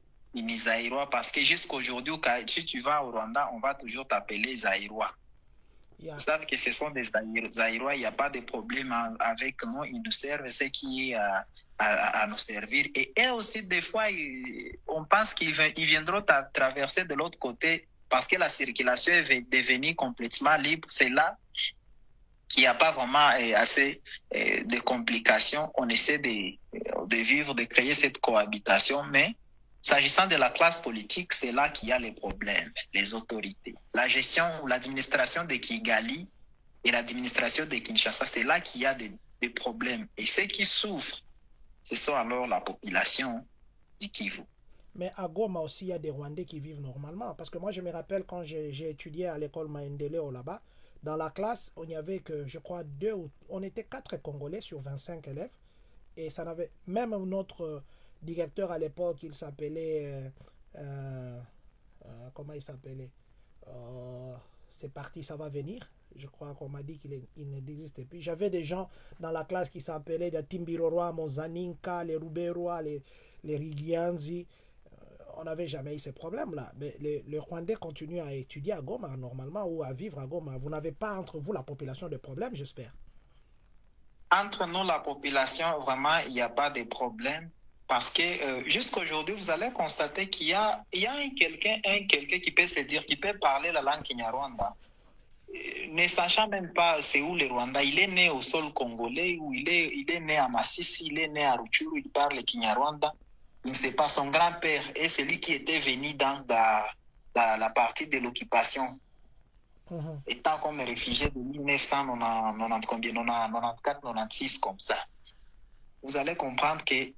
Zaïrois, parce que jusqu'aujourd'hui, si tu vas au Rwanda, on va toujours t'appeler Zaïrois. Ils savent que ce sont des Zaïrois, il n'y a pas de problème avec nous. Ils nous servent ce qui est à nous servir. Et eux aussi, des fois, on pense qu'ils viendront traverser de l'autre côté parce que la circulation est devenue complètement libre. C'est là qu'il n'y a pas vraiment assez de complications. On essaie de vivre, de créer cette cohabitation, mais s'agissant de la classe politique, c'est là qu'il y a les problèmes, les autorités. La gestion ou l'administration de Kigali et l'administration de Kinshasa, c'est là qu'il y a des problèmes. Et ceux qui souffrent, ce sont alors la population du Kivu. Mais à Goma aussi, il y a des Rwandais qui vivent normalement. Parce que moi, je me rappelle quand j'ai étudié à l'école Maendeleo là-bas, dans la classe, on n'y avait que, je crois, on était 4 Congolais sur 25 élèves. Et ça n'avait, même notre directeur à l'époque, il s'appelait, comment il s'appelait, c'est parti, ça va venir. Je crois qu'on m'a dit qu'il n'existait plus. J'avais des gens dans la classe qui s'appelaient les Timbiroroa, Mozaninka, les Ruberoa, les Rigianzi. On n'avait jamais eu ces problèmes-là. Mais les Rwandais continuent à étudier à Goma normalement ou à vivre à Goma. Vous n'avez pas entre vous la population de problèmes, j'espère. Entre nous, la population, vraiment, il n'y a pas de problème. Parce que jusqu'à aujourd'hui, vous allez constater qu'il y a quelqu'un qui peut se dire, qui peut parler la langue Kinyarwanda, ne sachant même pas c'est où le Rwanda. Il est né au sol congolais, ou il est né à Massissi, il est né à Rutshuru, il parle Kinyarwanda. Il ne sait pas son grand-père et celui qui était venu dans la partie de l'occupation, étant comme réfugié de 1990 combien, 94, 96 comme ça. Vous allez comprendre que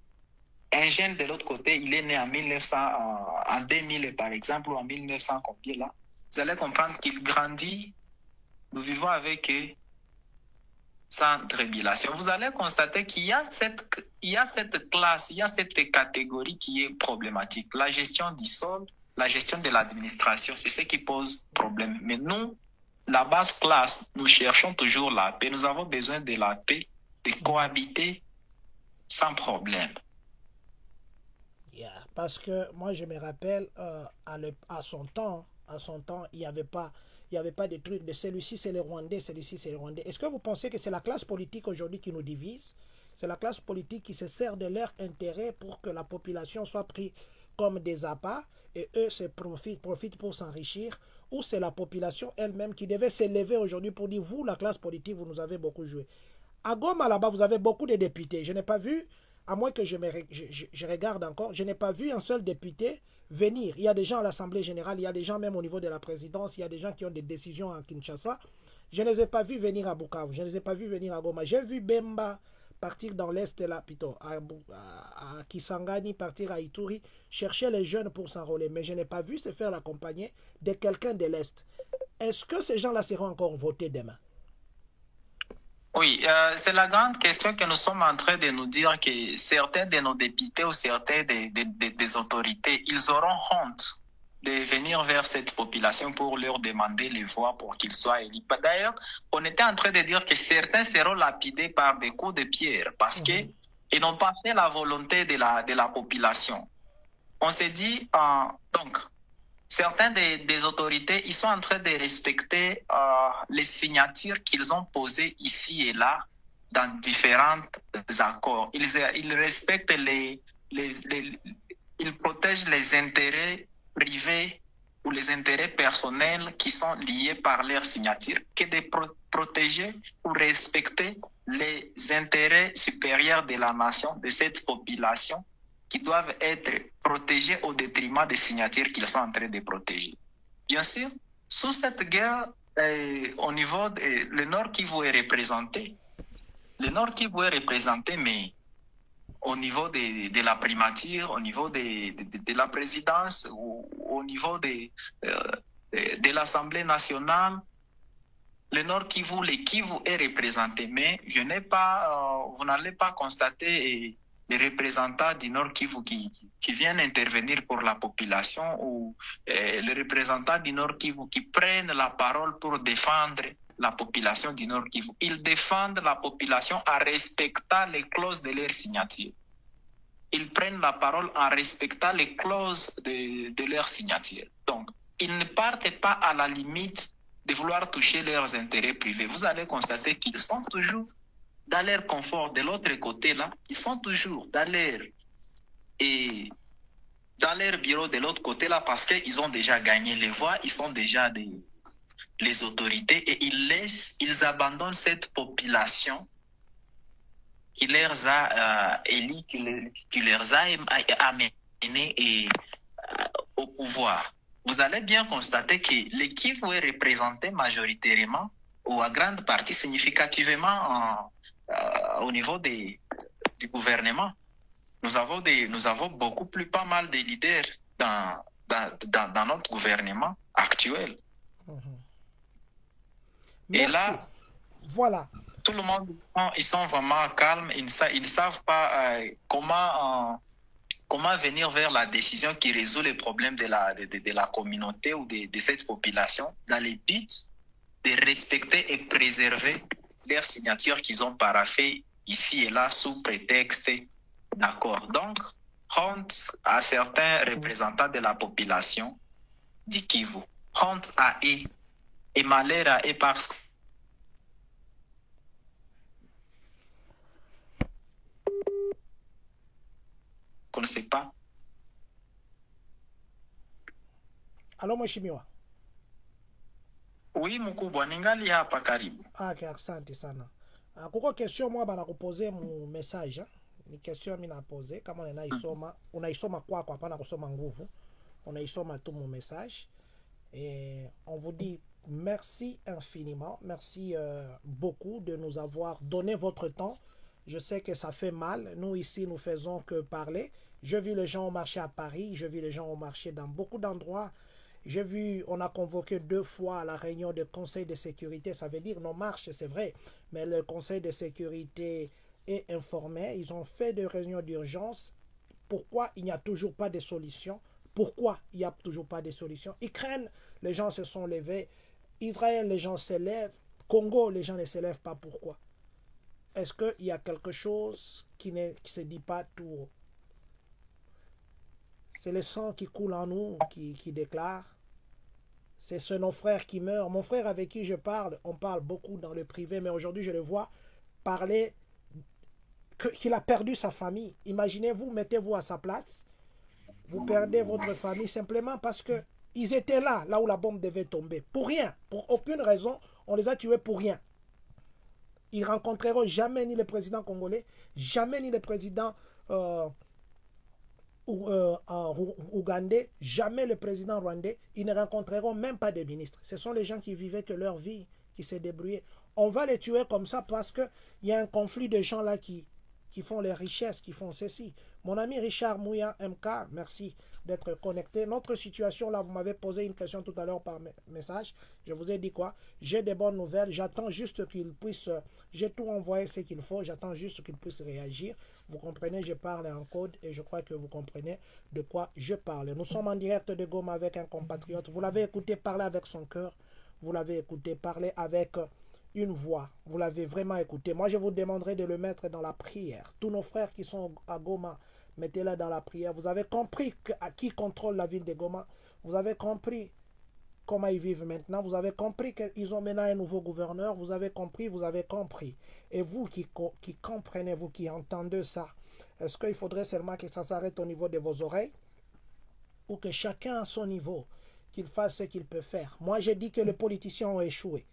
un jeune de l'autre côté, il est né en 1900, en 2000 par exemple, ou en 1900 combien là. Vous allez comprendre qu'il grandit. Nous vivons avec eux sans tribulation. Vous allez constater qu'il y a cette classe, il y a cette catégorie qui est problématique. La gestion du sol, la gestion de l'administration, c'est ce qui pose problème. Mais nous, la basse classe, nous cherchons toujours la paix. Nous avons besoin de la paix, de cohabiter sans problème. Yeah, parce que moi, je me rappelle, à son temps, il n'y avait pas de truc de celui-ci c'est le Rwandais, celui-ci c'est le Rwandais. Est-ce que vous pensez que c'est la classe politique aujourd'hui qui nous divise? C'est la classe politique qui se sert de leur intérêt pour que la population soit prise comme des appâts et eux se profitent pour s'enrichir? Ou c'est la population elle-même qui devait s'élever aujourd'hui pour dire, vous, la classe politique, vous nous avez beaucoup joué? À Goma, là-bas, vous avez beaucoup de députés. Je n'ai pas vu, à moins que je regarde encore, je n'ai pas vu un seul député venir. Il y a des gens à l'Assemblée générale, il y a des gens même au niveau de la présidence, il y a des gens qui ont des décisions à Kinshasa. Je ne les ai pas vus venir à Bukavu, je ne les ai pas vus venir à Goma. J'ai vu Bemba partir dans l'Est, là, plutôt, à Kisangani, partir à Ituri, chercher les jeunes pour s'enrôler. Mais je n'ai pas vu se faire accompagner de quelqu'un de l'Est. Est-ce que ces gens-là seront encore votés demain? Oui, c'est la grande question que nous sommes en train de nous dire que certains de nos députés ou certains des autorités, ils auront honte de venir vers cette population pour leur demander les voix pour qu'ils soient élus. D'ailleurs, on était en train de dire que certains seront lapidés par des coups de pierre parce qu'ils n'ont pas fait la volonté de la population. On s'est dit, donc, certains des autorités, ils sont en train de respecter les signatures qu'ils ont posées ici et là dans différents accords. Ils respectent ils protègent les intérêts privés ou les intérêts personnels qui sont liés par leurs signatures que de protéger ou respecter les intérêts supérieurs de la nation, de cette population, qui doivent être protégés au détriment des signatures qu'ils sont en train de protéger. Bien sûr, sous cette guerre, au niveau le Nord Kivu est représenté. Le Nord Kivu est représenté, mais au niveau de la primature, au niveau de la présidence, au niveau de l'Assemblée nationale, le Nord Kivu, le Kivu est représenté. Mais vous n'allez pas constater les représentants du Nord Kivu qui viennent intervenir pour la population ou les représentants du Nord Kivu qui prennent la parole pour défendre la population du Nord Kivu. Ils défendent la population en respectant les clauses de leur signature. Ils prennent la parole en respectant les clauses de leur signature. Donc, ils ne partent pas à la limite de vouloir toucher leurs intérêts privés. Vous allez constater qu'ils sont toujours dans leur confort. De l'autre côté, là, ils sont toujours dans leur bureau de l'autre côté, là, parce qu'ils ont déjà gagné les voix, ils sont déjà les autorités et ils abandonnent cette population qui leur a élus, qui leur a amenés au pouvoir. Vous allez bien constater que l'équipe est représentée majoritairement ou à grande partie significativement au niveau du gouvernement. Nous avons pas mal de leaders dans notre gouvernement actuel. Merci. Et là, voilà. Tout le monde, ils sont vraiment calmes. Ils ne savent pas comment venir vers la décision qui résout les problèmes de la communauté ou de cette population dans le but de respecter et préserver leurs signatures qu'ils ont paraphées ici et là sous prétexte d'accord. Donc, honte à certains représentants de la population du Kivu. Honte à eux et malheur à eux parce que qu'on ne sait pas. Alo mheshimiwa. Oui, mkubwa, ningali hapa karibu. Okay, asante sana. Kuko question moi bana kupoze mu message. Ni question mimi napoze kama unaisoma kwako hapana kusoma nguvu. Unaisoma tu mu message. Et on vous dit merci infiniment, merci beaucoup de nous avoir donné votre temps. Je sais que ça fait mal. Nous ici, nous faisons que parler. Je vis les gens au marché à Paris, je vis les gens au marché dans beaucoup d'endroits. J'ai vu, on a convoqué 2 fois la réunion du Conseil de sécurité. Ça veut dire nos marches, c'est vrai. Mais le Conseil de sécurité est informé. Ils ont fait des réunions d'urgence. Pourquoi il n'y a toujours pas de solution? Pourquoi il n'y a toujours pas de solution? Ukraine, les gens se sont levés. Israël, les gens s'élèvent. Congo, les gens ne s'élèvent pas. Pourquoi? Est-ce qu'il y a quelque chose qui ne se dit pas tout haut? C'est le sang qui coule en nous qui déclare. C'est nos frères qui meurent. Mon frère avec qui je parle, on parle beaucoup dans le privé, mais aujourd'hui je le vois parler qu'il a perdu sa famille. Imaginez-vous, mettez-vous à sa place. Vous perdez votre famille simplement parce que ils étaient là où la bombe devait tomber. Pour rien, pour aucune raison, on les a tués pour rien. Ils ne rencontreront jamais ni le président congolais, jamais ni le président ougandais, jamais le président rwandais. Ils ne rencontreront même pas de ministres. Ce sont les gens qui vivaient que leur vie, qui s'est débrouillée. On va les tuer comme ça parce qu'il y a un conflit de gens là qui font les richesses, qui font ceci. Mon ami Richard Mouya MK, merci d'être connecté. Notre situation là, vous m'avez posé une question tout à l'heure par message. Je vous ai dit quoi? J'ai des bonnes nouvelles. J'attends juste qu'il puisse... J'ai tout envoyé ce qu'il faut. J'attends juste qu'il puisse réagir. Vous comprenez, je parle en code et je crois que vous comprenez de quoi je parle. Nous sommes en direct de Goma avec un compatriote. Vous l'avez écouté parler avec son cœur. Vous l'avez écouté parler avec une voix. Vous l'avez vraiment écouté. Moi, je vous demanderai de le mettre dans la prière. Tous nos frères qui sont à Goma, mettez-la dans la prière. Vous avez compris à qui contrôle la ville de Goma. Vous avez compris comment ils vivent maintenant. Vous avez compris qu'ils ont maintenant un nouveau gouverneur. Vous avez compris, vous avez compris. Et vous qui comprenez, vous qui entendez ça, est-ce qu'il faudrait seulement que ça s'arrête au niveau de vos oreilles? Ou que chacun à son niveau, qu'il fasse ce qu'il peut faire? Moi, j'ai dit que les politiciens ont échoué.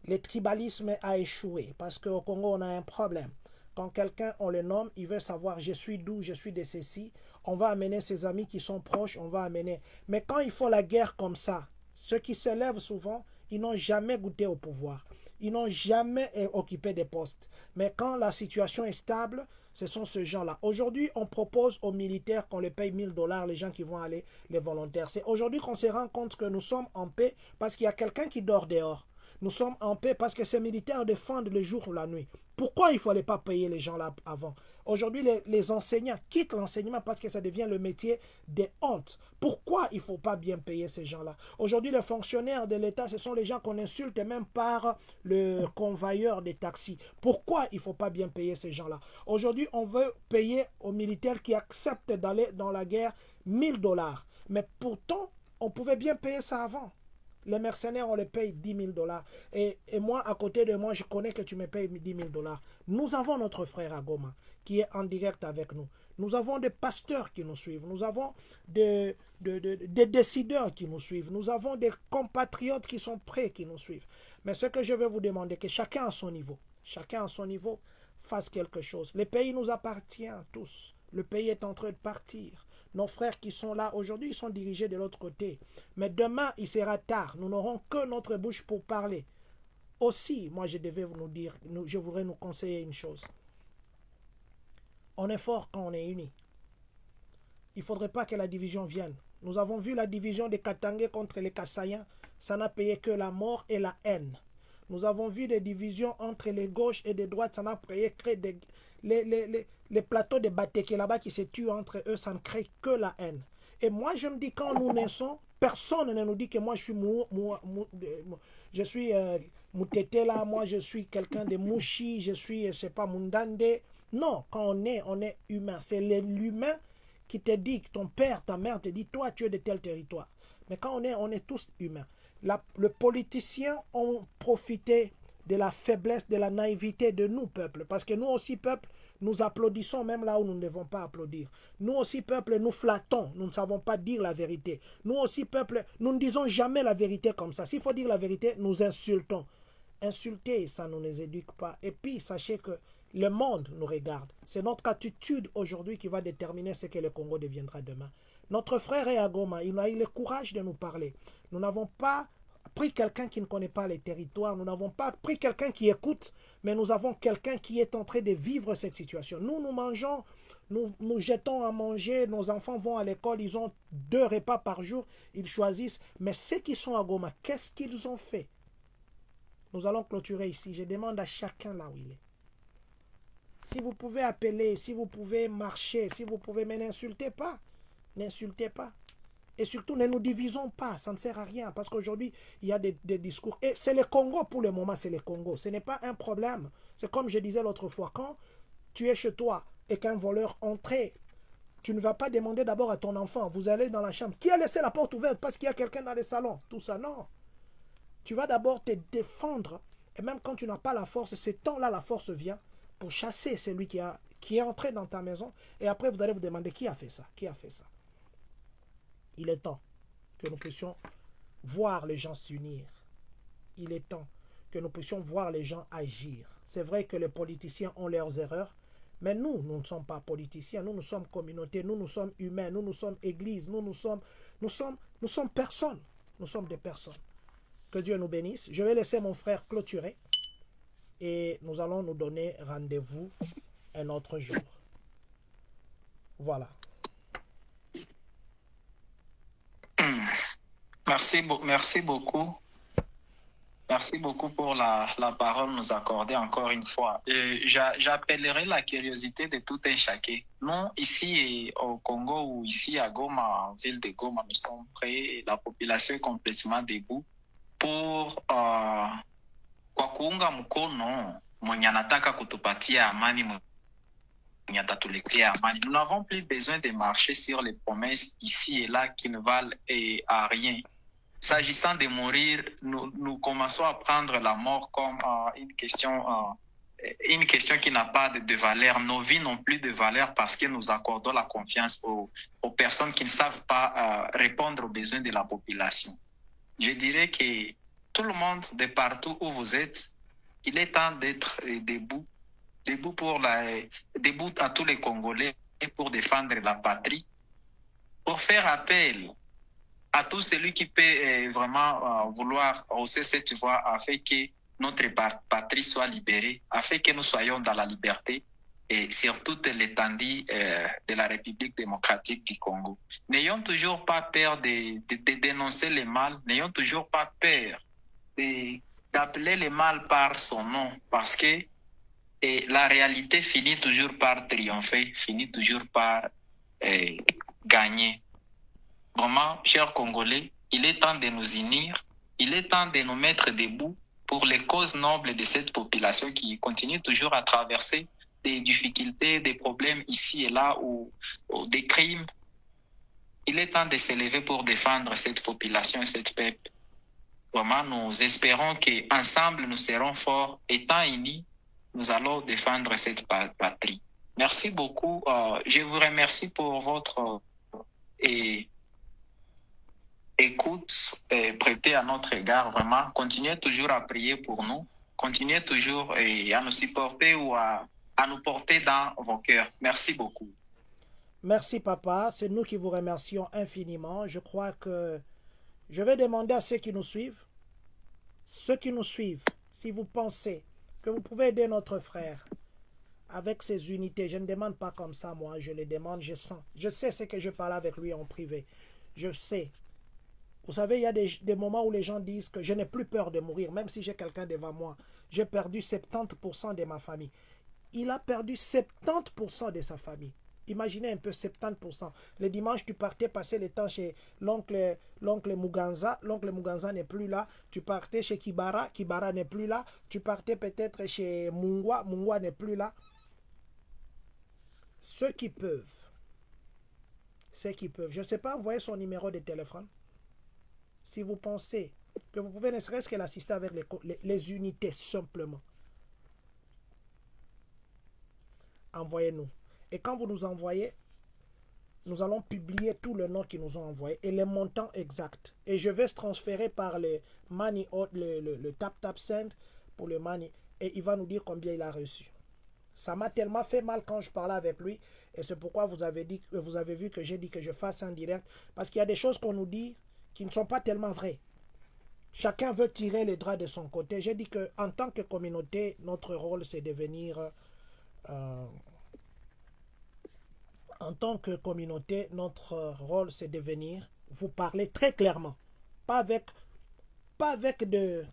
Le tribalisme a échoué parce qu'au Congo, on a un problème. Quand quelqu'un, on le nomme, il veut savoir je suis d'où, je suis de ceci. On va amener ses amis qui sont proches, on va amener. Mais quand il faut la guerre comme ça, ceux qui se lèvent souvent, ils n'ont jamais goûté au pouvoir. Ils n'ont jamais occupé des postes. Mais quand la situation est stable, ce sont ces gens-là. Aujourd'hui, on propose aux militaires qu'on les paye 1000 $, les gens qui vont aller, les volontaires. C'est aujourd'hui qu'on se rend compte que nous sommes en paix parce qu'il y a quelqu'un qui dort dehors. Nous sommes en paix parce que ces militaires défendent le jour ou la nuit. Pourquoi il ne fallait pas payer les gens là avant? Aujourd'hui, les enseignants quittent l'enseignement parce que ça devient le métier des hontes. Pourquoi il ne faut pas bien payer ces gens-là? Aujourd'hui, les fonctionnaires de l'État, ce sont les gens qu'on insulte même par le convoyeur des taxis. Pourquoi il ne faut pas bien payer ces gens-là? Aujourd'hui, on veut payer aux militaires qui acceptent d'aller dans la guerre 1000 $. Mais pourtant, on pouvait bien payer ça avant. Les mercenaires, on les paye 10 000 $. Et moi, à côté de moi, je connais que tu me payes 10 000 $. Nous avons notre frère à Goma qui est en direct avec nous. Nous avons des pasteurs qui nous suivent. Nous avons des décideurs qui nous suivent. Nous avons des compatriotes qui sont prêts, qui nous suivent. Mais ce que je veux vous demander, que chacun à son niveau, fasse quelque chose. Le pays nous appartient tous. Le pays est en train de partir. Nos frères qui sont là aujourd'hui, ils sont dirigés de l'autre côté. Mais demain, il sera tard. Nous n'aurons que notre bouche pour parler. Aussi, moi, je voudrais nous conseiller une chose. On est fort quand on est unis. Il ne faudrait pas que la division vienne. Nous avons vu la division des Katangais contre les Kassayens. Ça n'a payé que la mort et la haine. Nous avons vu des divisions entre les gauches et les droites. Ça n'a payé que les plateaux de Bateke là-bas qui se tuent entre eux. Ça ne crée que la haine. Et moi, je me dis, quand nous naissons, personne ne nous dit que moi, je suis Moutete là, moi, je suis quelqu'un de Mouchi, je suis, je sais pas, Mundande. Non, quand on est humain. C'est l'humain qui te dit, que ton père, ta mère te dit, toi, tu es de tel territoire. Mais quand on est tous humains. Les politiciens ont profité de la faiblesse, de la naïveté de nous, peuple. Parce que nous aussi, peuple, nous applaudissons même là où nous ne devons pas applaudir. Nous aussi, peuple, nous flattons. Nous ne savons pas dire la vérité. Nous aussi, peuple, nous ne disons jamais la vérité comme ça. S'il faut dire la vérité, nous insultons. Insulter, ça ne nous éduque pas. Et puis, sachez que le monde nous regarde. C'est notre attitude aujourd'hui qui va déterminer ce que le Congo deviendra demain. Notre frère est à Goma, il a eu le courage de nous parler. Nous n'avons pas pris quelqu'un qui ne connaît pas les territoires, nous n'avons pas pris quelqu'un qui écoute, mais nous avons quelqu'un qui est en train de vivre cette situation. Nous mangeons, nous jetons à manger, nos enfants vont à l'école, ils ont 2 repas par jour, ils choisissent. Mais ceux qui sont à Goma, qu'est-ce qu'ils ont fait? Nous allons clôturer ici. Je demande à chacun là où il est. Si vous pouvez appeler, si vous pouvez marcher, si vous pouvez, mais n'insultez pas. N'insultez pas. Et surtout, ne nous divisons pas. Ça ne sert à rien. Parce qu'aujourd'hui, il y a des discours. Et c'est le Congo pour le moment, c'est le Congo. Ce n'est pas un problème. C'est comme je disais l'autre fois. Quand tu es chez toi et qu'un voleur entrait, tu ne vas pas demander d'abord à ton enfant. Vous allez dans la chambre. Qui a laissé la porte ouverte parce qu'il y a quelqu'un dans le salon? Tout ça, non. Tu vas d'abord te défendre. Et même quand tu n'as pas la force, c'est temps-là la force vient pour chasser celui qui est entré dans ta maison. Et après, vous allez vous demander qui a fait ça? Qui a fait ça? Il est temps que nous puissions voir les gens s'unir. Il est temps que nous puissions voir les gens agir. C'est vrai que les politiciens ont leurs erreurs, mais nous ne sommes pas politiciens. Nous sommes communauté, nous sommes humains, nous sommes église, nous sommes personnes. Nous sommes des personnes. Que Dieu nous bénisse. Je vais laisser mon frère clôturer et nous allons nous donner rendez-vous un autre jour. Voilà. Merci beaucoup. Merci beaucoup pour la parole nous accorder encore une fois. J'appellerai la curiosité de tout un chacun. Nous, ici au Congo ou ici à Goma, en ville de Goma, nous sommes prêts, la population est complètement debout pour kwa kuunga mkono mwenye anataka kutupatia amani, mwenye atatuletea amani. Nous n'avons plus besoin de marcher sur les promesses ici et là qui ne valent à rien. S'agissant de mourir, nous commençons à prendre la mort comme une question qui n'a pas de valeur. Nos vies n'ont plus de valeur parce que nous accordons la confiance aux personnes qui ne savent pas répondre aux besoins de la population. Je dirais que tout le monde, de partout où vous êtes, il est temps d'être debout à tous les Congolais pour défendre la patrie, pour faire appel à tout celui qui peut vraiment vouloir hausser cette voix afin que notre patrie soit libérée, afin que nous soyons dans la liberté et sur toute l'étendue de la République démocratique du Congo. N'ayons toujours pas peur de dénoncer le mal, n'ayons toujours pas peur d'appeler le mal par son nom, parce que la réalité finit toujours par triompher, finit toujours par gagner. Vraiment, chers Congolais, il est temps de nous unir, il est temps de nous mettre debout pour les causes nobles de cette population qui continue toujours à traverser des difficultés, des problèmes ici et là, ou des crimes. Il est temps de s'élever pour défendre cette population et cette peuple. Vraiment, nous espérons qu'ensemble, nous serons forts. Étant unis, nous allons défendre cette patrie. Merci beaucoup. Je vous remercie pour votre écoute prêtée à notre égard. Vraiment, continuez toujours à prier pour nous. Continuez toujours à nous supporter ou à nous porter dans vos cœurs. Merci beaucoup. Merci, papa. C'est nous qui vous remercions infiniment. Je crois que je vais demander à ceux qui nous suivent, si vous pensez que vous pouvez aider notre frère avec ses unités, je ne demande pas comme ça, moi, je les demande, je sens. Je sais ce que je parle avec lui en privé. Je sais. Vous savez, il y a des moments où les gens disent que je n'ai plus peur de mourir, même si j'ai quelqu'un devant moi. J'ai perdu 70% de ma famille. Il a perdu 70% de sa famille. Imaginez un peu 70%. Le dimanche, tu partais passer le temps chez l'oncle Muganza. L'oncle Muganza n'est plus là. Tu partais chez Kibara. Kibara n'est plus là. Tu partais peut-être chez Mungwa. Mungwa n'est plus là. Ceux qui peuvent. Je ne sais pas, envoyez son numéro de téléphone. Si vous pensez que vous pouvez ne serait-ce que l'assister avec les unités simplement. Envoyez-nous. Et quand vous nous envoyez, nous allons publier tout le nom qu'ils nous ont envoyé et les montants exacts. Et je vais se transférer par le money, le tap send pour le money. Et il va nous dire combien il a reçu. Ça m'a tellement fait mal quand je parlais avec lui. Et c'est pourquoi vous avez vu que j'ai dit que je fasse un direct. Parce qu'il y a des choses qu'on nous dit qui ne sont pas tellement vraies. Chacun veut tirer les draps de son côté. J'ai dit qu'en tant que communauté, notre rôle, c'est de venir... en tant que communauté, notre rôle, c'est de venir vous parler très clairement. Pas avec de...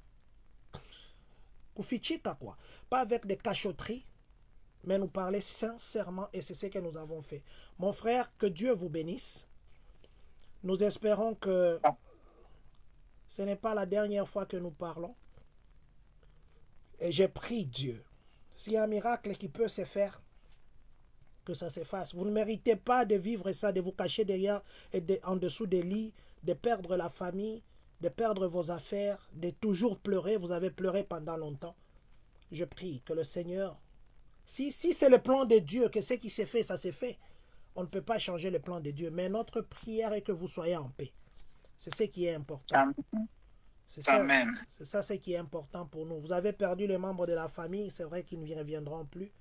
Kufichika, quoi. Pas avec des cachotteries, mais nous parler sincèrement, et c'est ce que nous avons fait. Mon frère, que Dieu vous bénisse. Nous espérons que ce n'est pas la dernière fois que nous parlons. Et j'ai prié Dieu. S'il y a un miracle qui peut se faire, que ça se fasse. Vous ne méritez pas de vivre ça, de vous cacher derrière et en dessous des lits, de perdre la famille, de perdre vos affaires, de toujours pleurer. Vous avez pleuré pendant longtemps. Je prie que le Seigneur, si c'est le plan de Dieu, que ce qui s'est fait, ça s'est fait, on ne peut pas changer le plan de Dieu. Mais notre prière est que vous soyez en paix. C'est ce qui est important. C'est ça ce qui est important pour nous. Vous avez perdu les membres de la famille, c'est vrai qu'ils ne reviendront plus.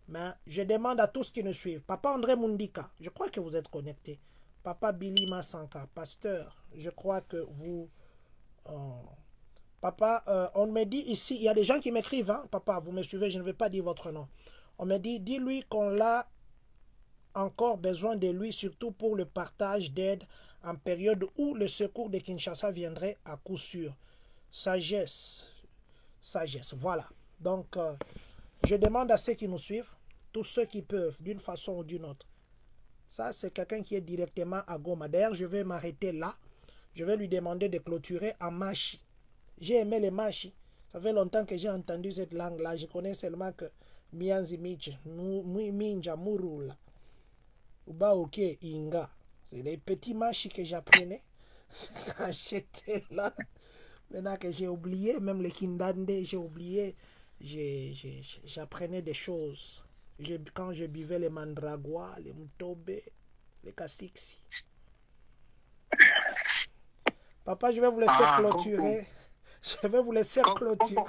Mais je demande à tous qui nous suivent. Papa André Mundika, je crois que vous êtes connecté. Papa Billy Massanka, pasteur, je crois que vous... Papa, on me dit ici, il y a des gens qui m'écrivent, hein? Papa, vous me suivez, je ne vais pas dire votre nom. On me dit, dis-lui qu'on a encore besoin de lui, surtout pour le partage d'aide en période où le secours de Kinshasa viendrait à coup sûr. Sagesse, voilà. Donc, je demande à ceux qui nous suivent, tous ceux qui peuvent, d'une façon ou d'une autre. Ça, c'est quelqu'un qui est directement à Goma. D'ailleurs, je vais m'arrêter là. Je vais lui demander de clôturer en machi. J'ai aimé les machis. Ça fait longtemps que j'ai entendu cette langue-là. Je connais seulement que Mianzi Mich, Minja, Murula, Uba Ok, Inga. C'est les petits machis que j'apprenais quand j'étais là. Maintenant que j'ai oublié, même les Kindande, j'ai oublié. J'apprenais des choses. Quand je buvais les mandragois, les mutobe, les kasiksi. Papa, je vais vous laisser clôturer. Je vais vous laisser clôturer.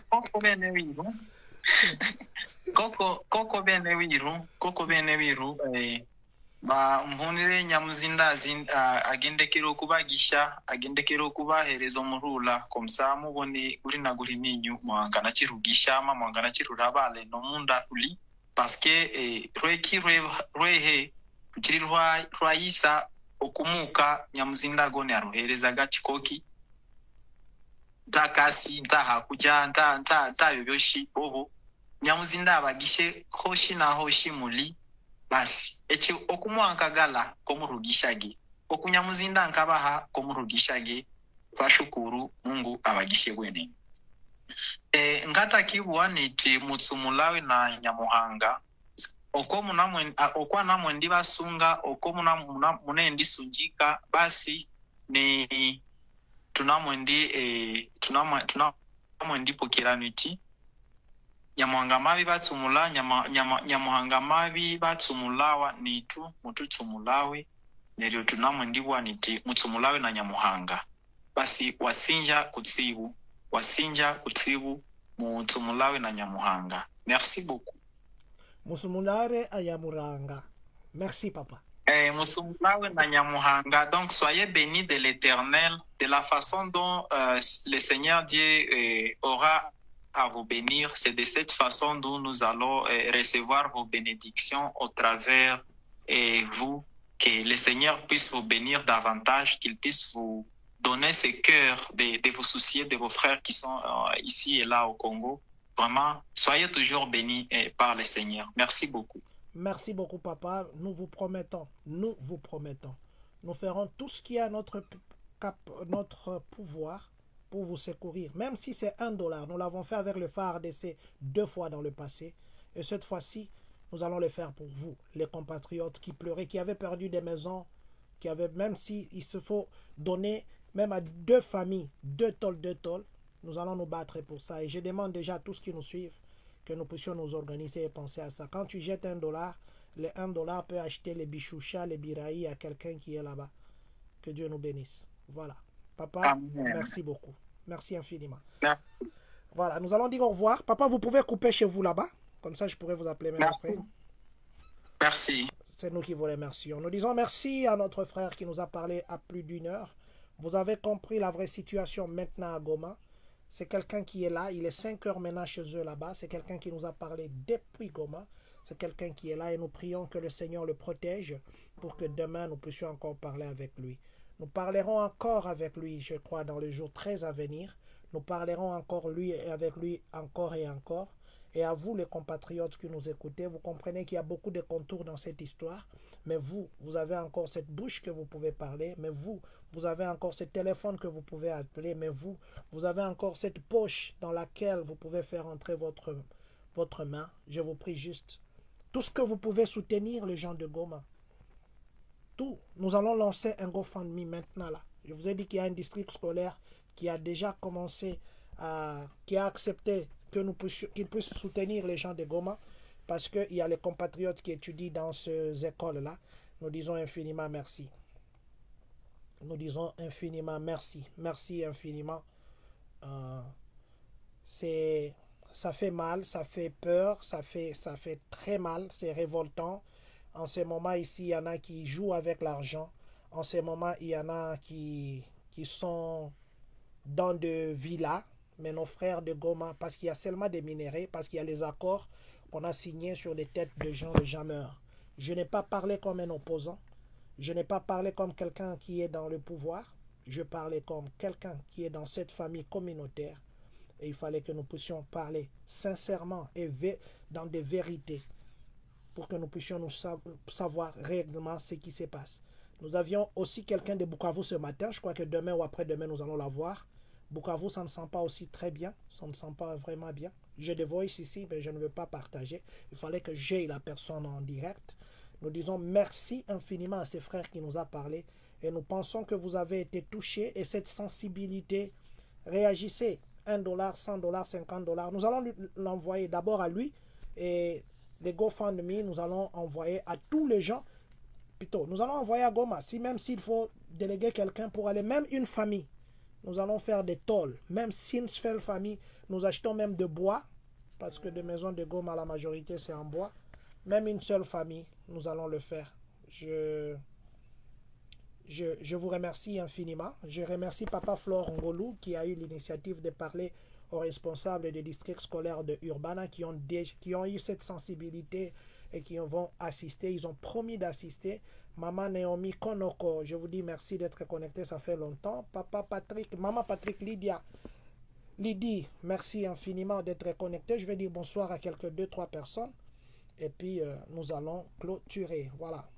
Koko bene wiru ba mpunire nyamuzinda agendekera okubagisha agendekera okubahereza omurula komsa mubone uri naguri ninyu mwangana kirugisha mwangana kirurabale no munda uli parce que rwehe kiri rwayisa okumuka nyamuzinda gone aruhereza gachikoki takasi ntaha kuja nta byoshi bobo nyamuzinda abagishe hoshi na hoshi muli basi echi okumwankagala komurugishage okunyamuzinda nkabaha komurugishage twashukuru Mungu abagishe bwene ngata kibwaniti mutsumulawe na nyamuhanga okwa namwe ndibasunga mune ndisunjika basi ni tunamwe ndipokeraniti nyamuhanga mabi batsumula nyamuhanga mabi batsumulawa nitu mututsumulawe neryo tunamwe ndibwaniti mutsumulawe na nyamuhanga basi wasinja kutsibu mutsumulawe na nyamuhanga. Merci beaucoup. Musumulare ayamuranga. Merci papa. Musumulawe na nyamuhanga. Donc soyez bénis de l'Éternel de la façon dont le Seigneur Dieu aura à vous bénir. C'est de cette façon dont nous allons recevoir vos bénédictions au travers vous. Que le Seigneur puisse vous bénir davantage, qu'il puisse vous donner ce cœur de vous soucier de vos frères qui sont ici et là au Congo. Vraiment, soyez toujours bénis par le Seigneur. Merci beaucoup. Merci beaucoup, papa. Nous vous promettons, nous ferons tout ce qui est à notre pouvoir pour vous secourir. Même si c'est $1, nous l'avons fait avec le phare d'essai 2 fois dans le passé. Et cette fois-ci, nous allons le faire pour vous, les compatriotes qui pleuraient, qui avaient perdu des maisons, qui avaient, même s'il se faut donner, même à 2 familles, 2 tôles, nous allons nous battre pour ça. Et je demande déjà à tous qui nous suivent que nous puissions nous organiser et penser à ça. Quand tu jettes $1, les $1 peut acheter les bichouchas, les biraïs à quelqu'un qui est là-bas. Que Dieu nous bénisse. Voilà. Papa, Amen. Merci beaucoup. Merci infiniment. Merci. Voilà, nous allons dire au revoir. Papa, vous pouvez couper chez vous là-bas. Comme ça, je pourrais vous appeler même Merci. après. Merci. C'est nous qui vous remercions. Nous disons merci à notre frère qui nous a parlé à plus d'une heure. Vous avez compris la vraie situation maintenant à Goma. C'est quelqu'un qui est là. Il est 5 heures maintenant chez eux là-bas. C'est quelqu'un qui nous a parlé depuis Goma. C'est quelqu'un qui est là et nous prions que le Seigneur le protège pour que demain nous puissions encore parler avec lui. Nous parlerons encore avec lui, je crois, dans les jours très à venir. Nous parlerons encore lui et avec lui encore et encore. Et à vous, les compatriotes qui nous écoutez, vous comprenez qu'il y a beaucoup de contours dans cette histoire. Mais vous, vous avez encore cette bouche que vous pouvez parler. Mais vous, vous avez encore ce téléphone que vous pouvez appeler. Mais vous, vous avez encore cette poche dans laquelle vous pouvez faire entrer votre main. Je vous prie juste. Tout ce que vous pouvez soutenir les gens de Goma. Tout. Nous allons lancer un GoFundMe maintenant là. Je vous ai dit qu'il y a un district scolaire qui a déjà commencé qui a accepté qu'il puisse soutenir les gens de Goma parce qu'il y a les compatriotes qui étudient dans ces écoles-là. Nous disons infiniment merci. Nous disons infiniment merci. Merci infiniment. Ça fait mal, ça fait peur, ça fait très mal, c'est révoltant. En ce moment ici, il y en a qui jouent avec l'argent. En ce moment, il y en a qui sont dans des villas, mais nos frères de Goma, parce qu'il y a seulement des minéraux, parce qu'il y a les accords qu'on a signés sur les têtes de gens, les gens meurent. Je n'ai pas parlé comme un opposant. Je n'ai pas parlé comme quelqu'un qui est dans le pouvoir. Je parlais comme quelqu'un qui est dans cette famille communautaire. Et il fallait que nous puissions parler sincèrement et dans des vérités pour que nous puissions nous savoir réellement ce qui se passe. Nous avions aussi quelqu'un de Bukavu ce matin. Je crois que demain ou après-demain, nous allons la voir. Bukavu, ça ne sent pas aussi très bien. Ça ne sent pas vraiment bien. J'ai des voices ici, mais je ne veux pas partager. Il fallait que j'aie la personne en direct. Nous disons merci infiniment à ces frères qui nous ont parlé. Et nous pensons que vous avez été touchés. Et cette sensibilité, réagissez. $1, $100, $50. Nous allons l'envoyer d'abord à lui. Et les GoFundMe, nous allons envoyer à tous les gens. Plutôt, nous allons envoyer à Goma. Même s'il faut déléguer quelqu'un pour aller, même une famille, nous allons faire des tôles. Même si une seule famille, nous achetons même de bois, parce que des maisons de Goma, la majorité, c'est en bois. Même une seule famille, nous allons le faire. Je vous remercie infiniment. Je remercie Papa Flore Ngolou qui a eu l'initiative de parler aux responsables des districts scolaires de Urbana qui ont eu cette sensibilité et qui vont assister. Ils ont promis d'assister. Maman Naomi Konoko, je vous dis merci d'être connecté, ça fait longtemps. Papa Patrick, Maman Patrick Lydie, merci infiniment d'être connecté. Je vais dire bonsoir à quelques 2-3 personnes. Et puis, nous allons clôturer. Voilà.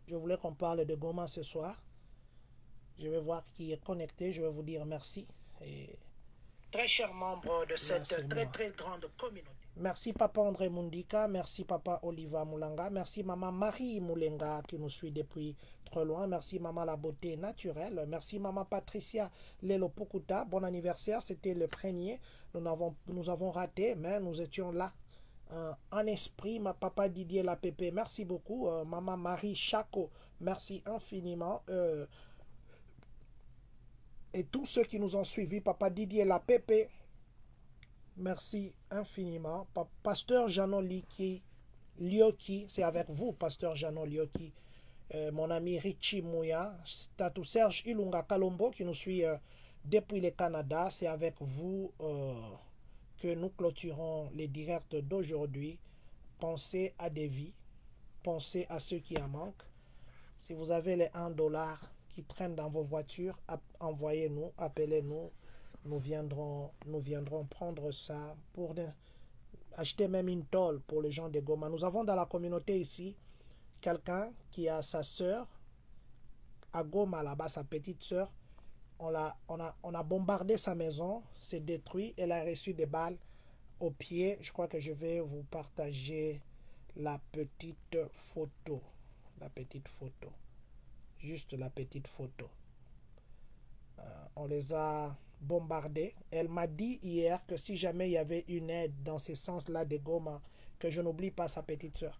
Je voulais qu'on parle de Goma ce soir. Je vais voir qui est connecté. Je vais vous dire merci. Et Très chers membres de cette très grande communauté. Merci Papa André Mundika, merci Papa Oliva Moulanga, merci Maman Marie Moulenga qui nous suit depuis trop loin, merci Maman La Beauté Naturelle, merci Maman Patricia Lelo Pukuta, bon anniversaire, c'était le premier, nous avons raté, mais nous étions là. En esprit, ma Papa Didier La Pépé, merci beaucoup, Maman Marie Chaco, merci infiniment, et tous ceux qui nous ont suivis, Papa Didier La Pépé, merci infiniment. Pasteur Janon Lioki, c'est avec vous, Pasteur Janon Lioki. Mon ami Richie Mouya, Tatou Serge Ilunga Kalombo qui nous suit depuis le Canada. C'est avec vous que nous clôturons les directs d'aujourd'hui. Pensez à des vies, pensez à ceux qui en manquent. Si vous avez les $1 qui traînent dans vos voitures, envoyez-nous, appelez-nous. Nous viendrons prendre ça pour acheter même une tôle pour les gens de Goma. Nous avons dans la communauté ici quelqu'un qui a sa soeur à Goma là-bas, sa petite soeur. On a bombardé sa maison, c'est détruit. Elle a reçu des balles au pied. Je crois que je vais vous partager la petite photo. La petite photo. Juste la petite photo. On les a bombardés. Elle m'a dit hier que si jamais il y avait une aide dans ce sens-là de Goma, que je n'oublie pas sa petite soeur.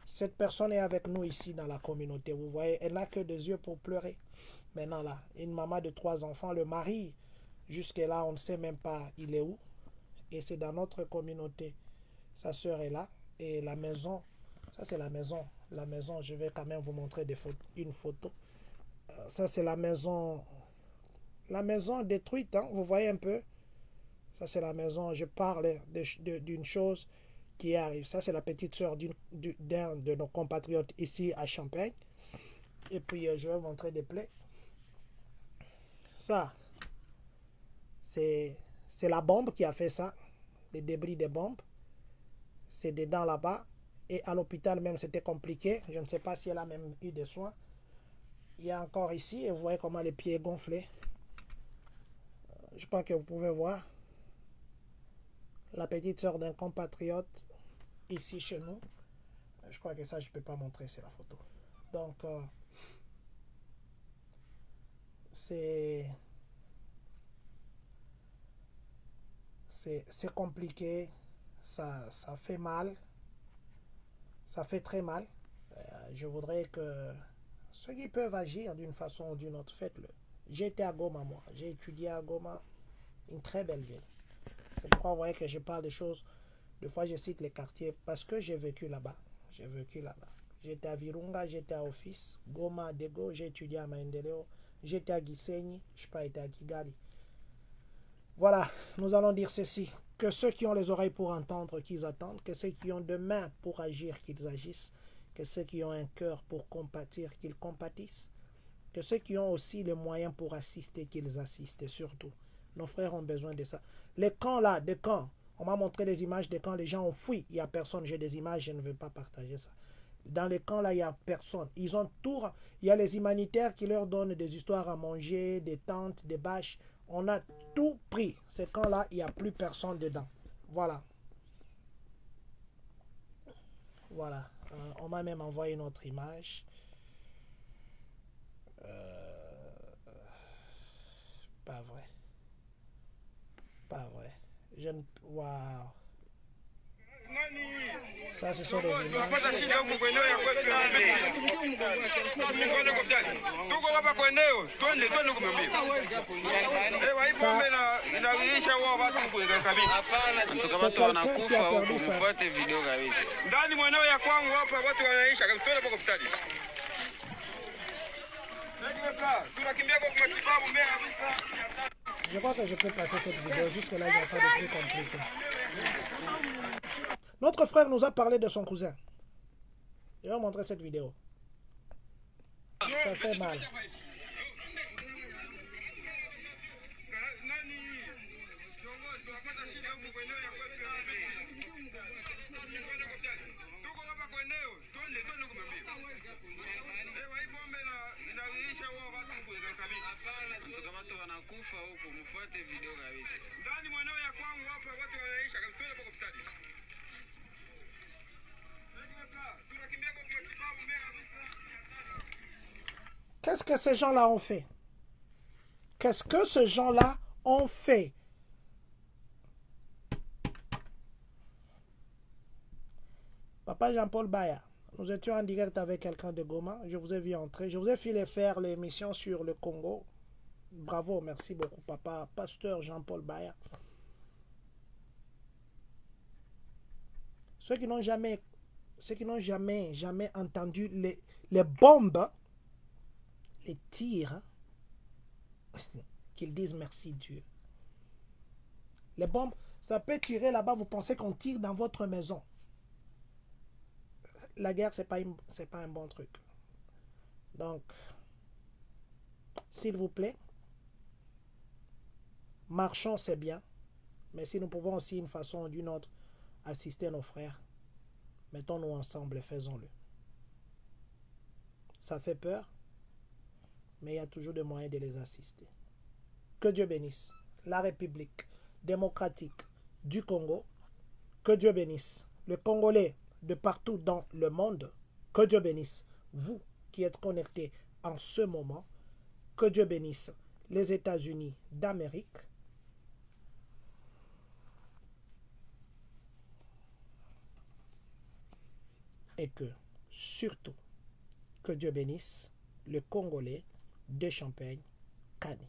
Cette personne est avec nous ici dans la communauté. Vous voyez, elle n'a que des yeux pour pleurer. Maintenant là, une maman de 3 enfants, le mari, jusque là, on ne sait même pas il est où. Et c'est dans notre communauté. Sa sœur est là. Et la maison, ça c'est la maison. La maison, je vais quand même vous montrer une photo. Ça c'est la maison. La maison détruite, hein, vous voyez un peu. Ça c'est la maison. Je parle d'une chose qui arrive. Ça c'est la petite sœur d'un de nos compatriotes ici à Champagne. Et puis je vais vous montrer des plaies. Ça, c'est la bombe qui a fait ça. Les débris des bombes. C'est dedans là-bas. Et à l'hôpital même, c'était compliqué. Je ne sais pas si elle a même eu des soins. Il y a encore ici, et vous voyez comment les pieds gonflés. Je crois que vous pouvez voir. La petite sœur d'un compatriote ici chez nous. Je crois que ça, je ne peux pas montrer, c'est la photo. Donc, c'est compliqué. Ça fait mal. Ça fait très mal. Je voudrais que ceux qui peuvent agir d'une façon ou d'une autre, faites-le. J'ai été à Goma, moi. J'ai étudié à Goma, une très belle ville. C'est pourquoi vous voyez que je parle des choses. Des fois, je cite les quartiers parce que j'ai vécu là-bas. J'ai vécu là-bas. J'étais à Virunga, j'étais à Office, Goma, Dego, j'ai étudié à Maendeleo. J'étais à Gisenyi, je n'ai pas été à Kigali. Voilà, nous allons dire ceci. Que ceux qui ont les oreilles pour entendre, qu'ils attendent. Que ceux qui ont des mains pour agir, qu'ils agissent. Que ceux qui ont un cœur pour compatir, qu'ils compatissent. Que ceux qui ont aussi les moyens pour assister, qu'ils assistent. Et surtout, nos frères ont besoin de ça. Les camps là, des camps, on m'a montré des images des camps, les gens ont fui. Il n'y a personne, j'ai des images, je ne veux pas partager ça. Dans les camps là, il n'y a personne. Ils ont tout. Il y a les humanitaires qui leur donnent des histoires à manger, des tentes, des bâches. On a tout pris. Ces camps-là, il n'y a plus personne dedans. Voilà. Voilà. On m'a même envoyé une autre image. Pas vrai. Pas vrai. Je ne... Waouh. Ça, ce sont des images. Je crois que je peux passer cette vidéo. Jusque-là, il n'y a pas de truc compliqué. Notre frère nous a parlé de son cousin. Je vais vous montrer cette vidéo. Ça fait mal. Qu'est-ce que ces gens-là ont fait? Qu'est-ce que ces gens-là ont fait? Papa Jean-Paul Baya, nous étions en direct avec quelqu'un de Goma. Je vous ai vu entrer. Je vous ai filé faire l'émission sur le Congo. Bravo, merci beaucoup, papa. Pasteur Jean-Paul Baya. Ceux qui n'ont jamais entendu les bombes, les tirs, qu'ils disent merci Dieu. Les bombes, ça peut tirer là-bas, vous pensez qu'on tire dans votre maison. La guerre, c'est pas un bon truc. Donc, s'il vous plaît, marchons, c'est bien. Mais si nous pouvons aussi, d'une façon ou d'une autre, assister nos frères, mettons-nous ensemble et faisons-le. Ça fait peur, mais il y a toujours des moyens de les assister. Que Dieu bénisse la République démocratique du Congo. Que Dieu bénisse le Congolais de partout dans le monde. Que Dieu bénisse vous qui êtes connectés en ce moment. Que Dieu bénisse les États-Unis d'Amérique. Et que, surtout, que Dieu bénisse le Congolais de Champagne, Kani.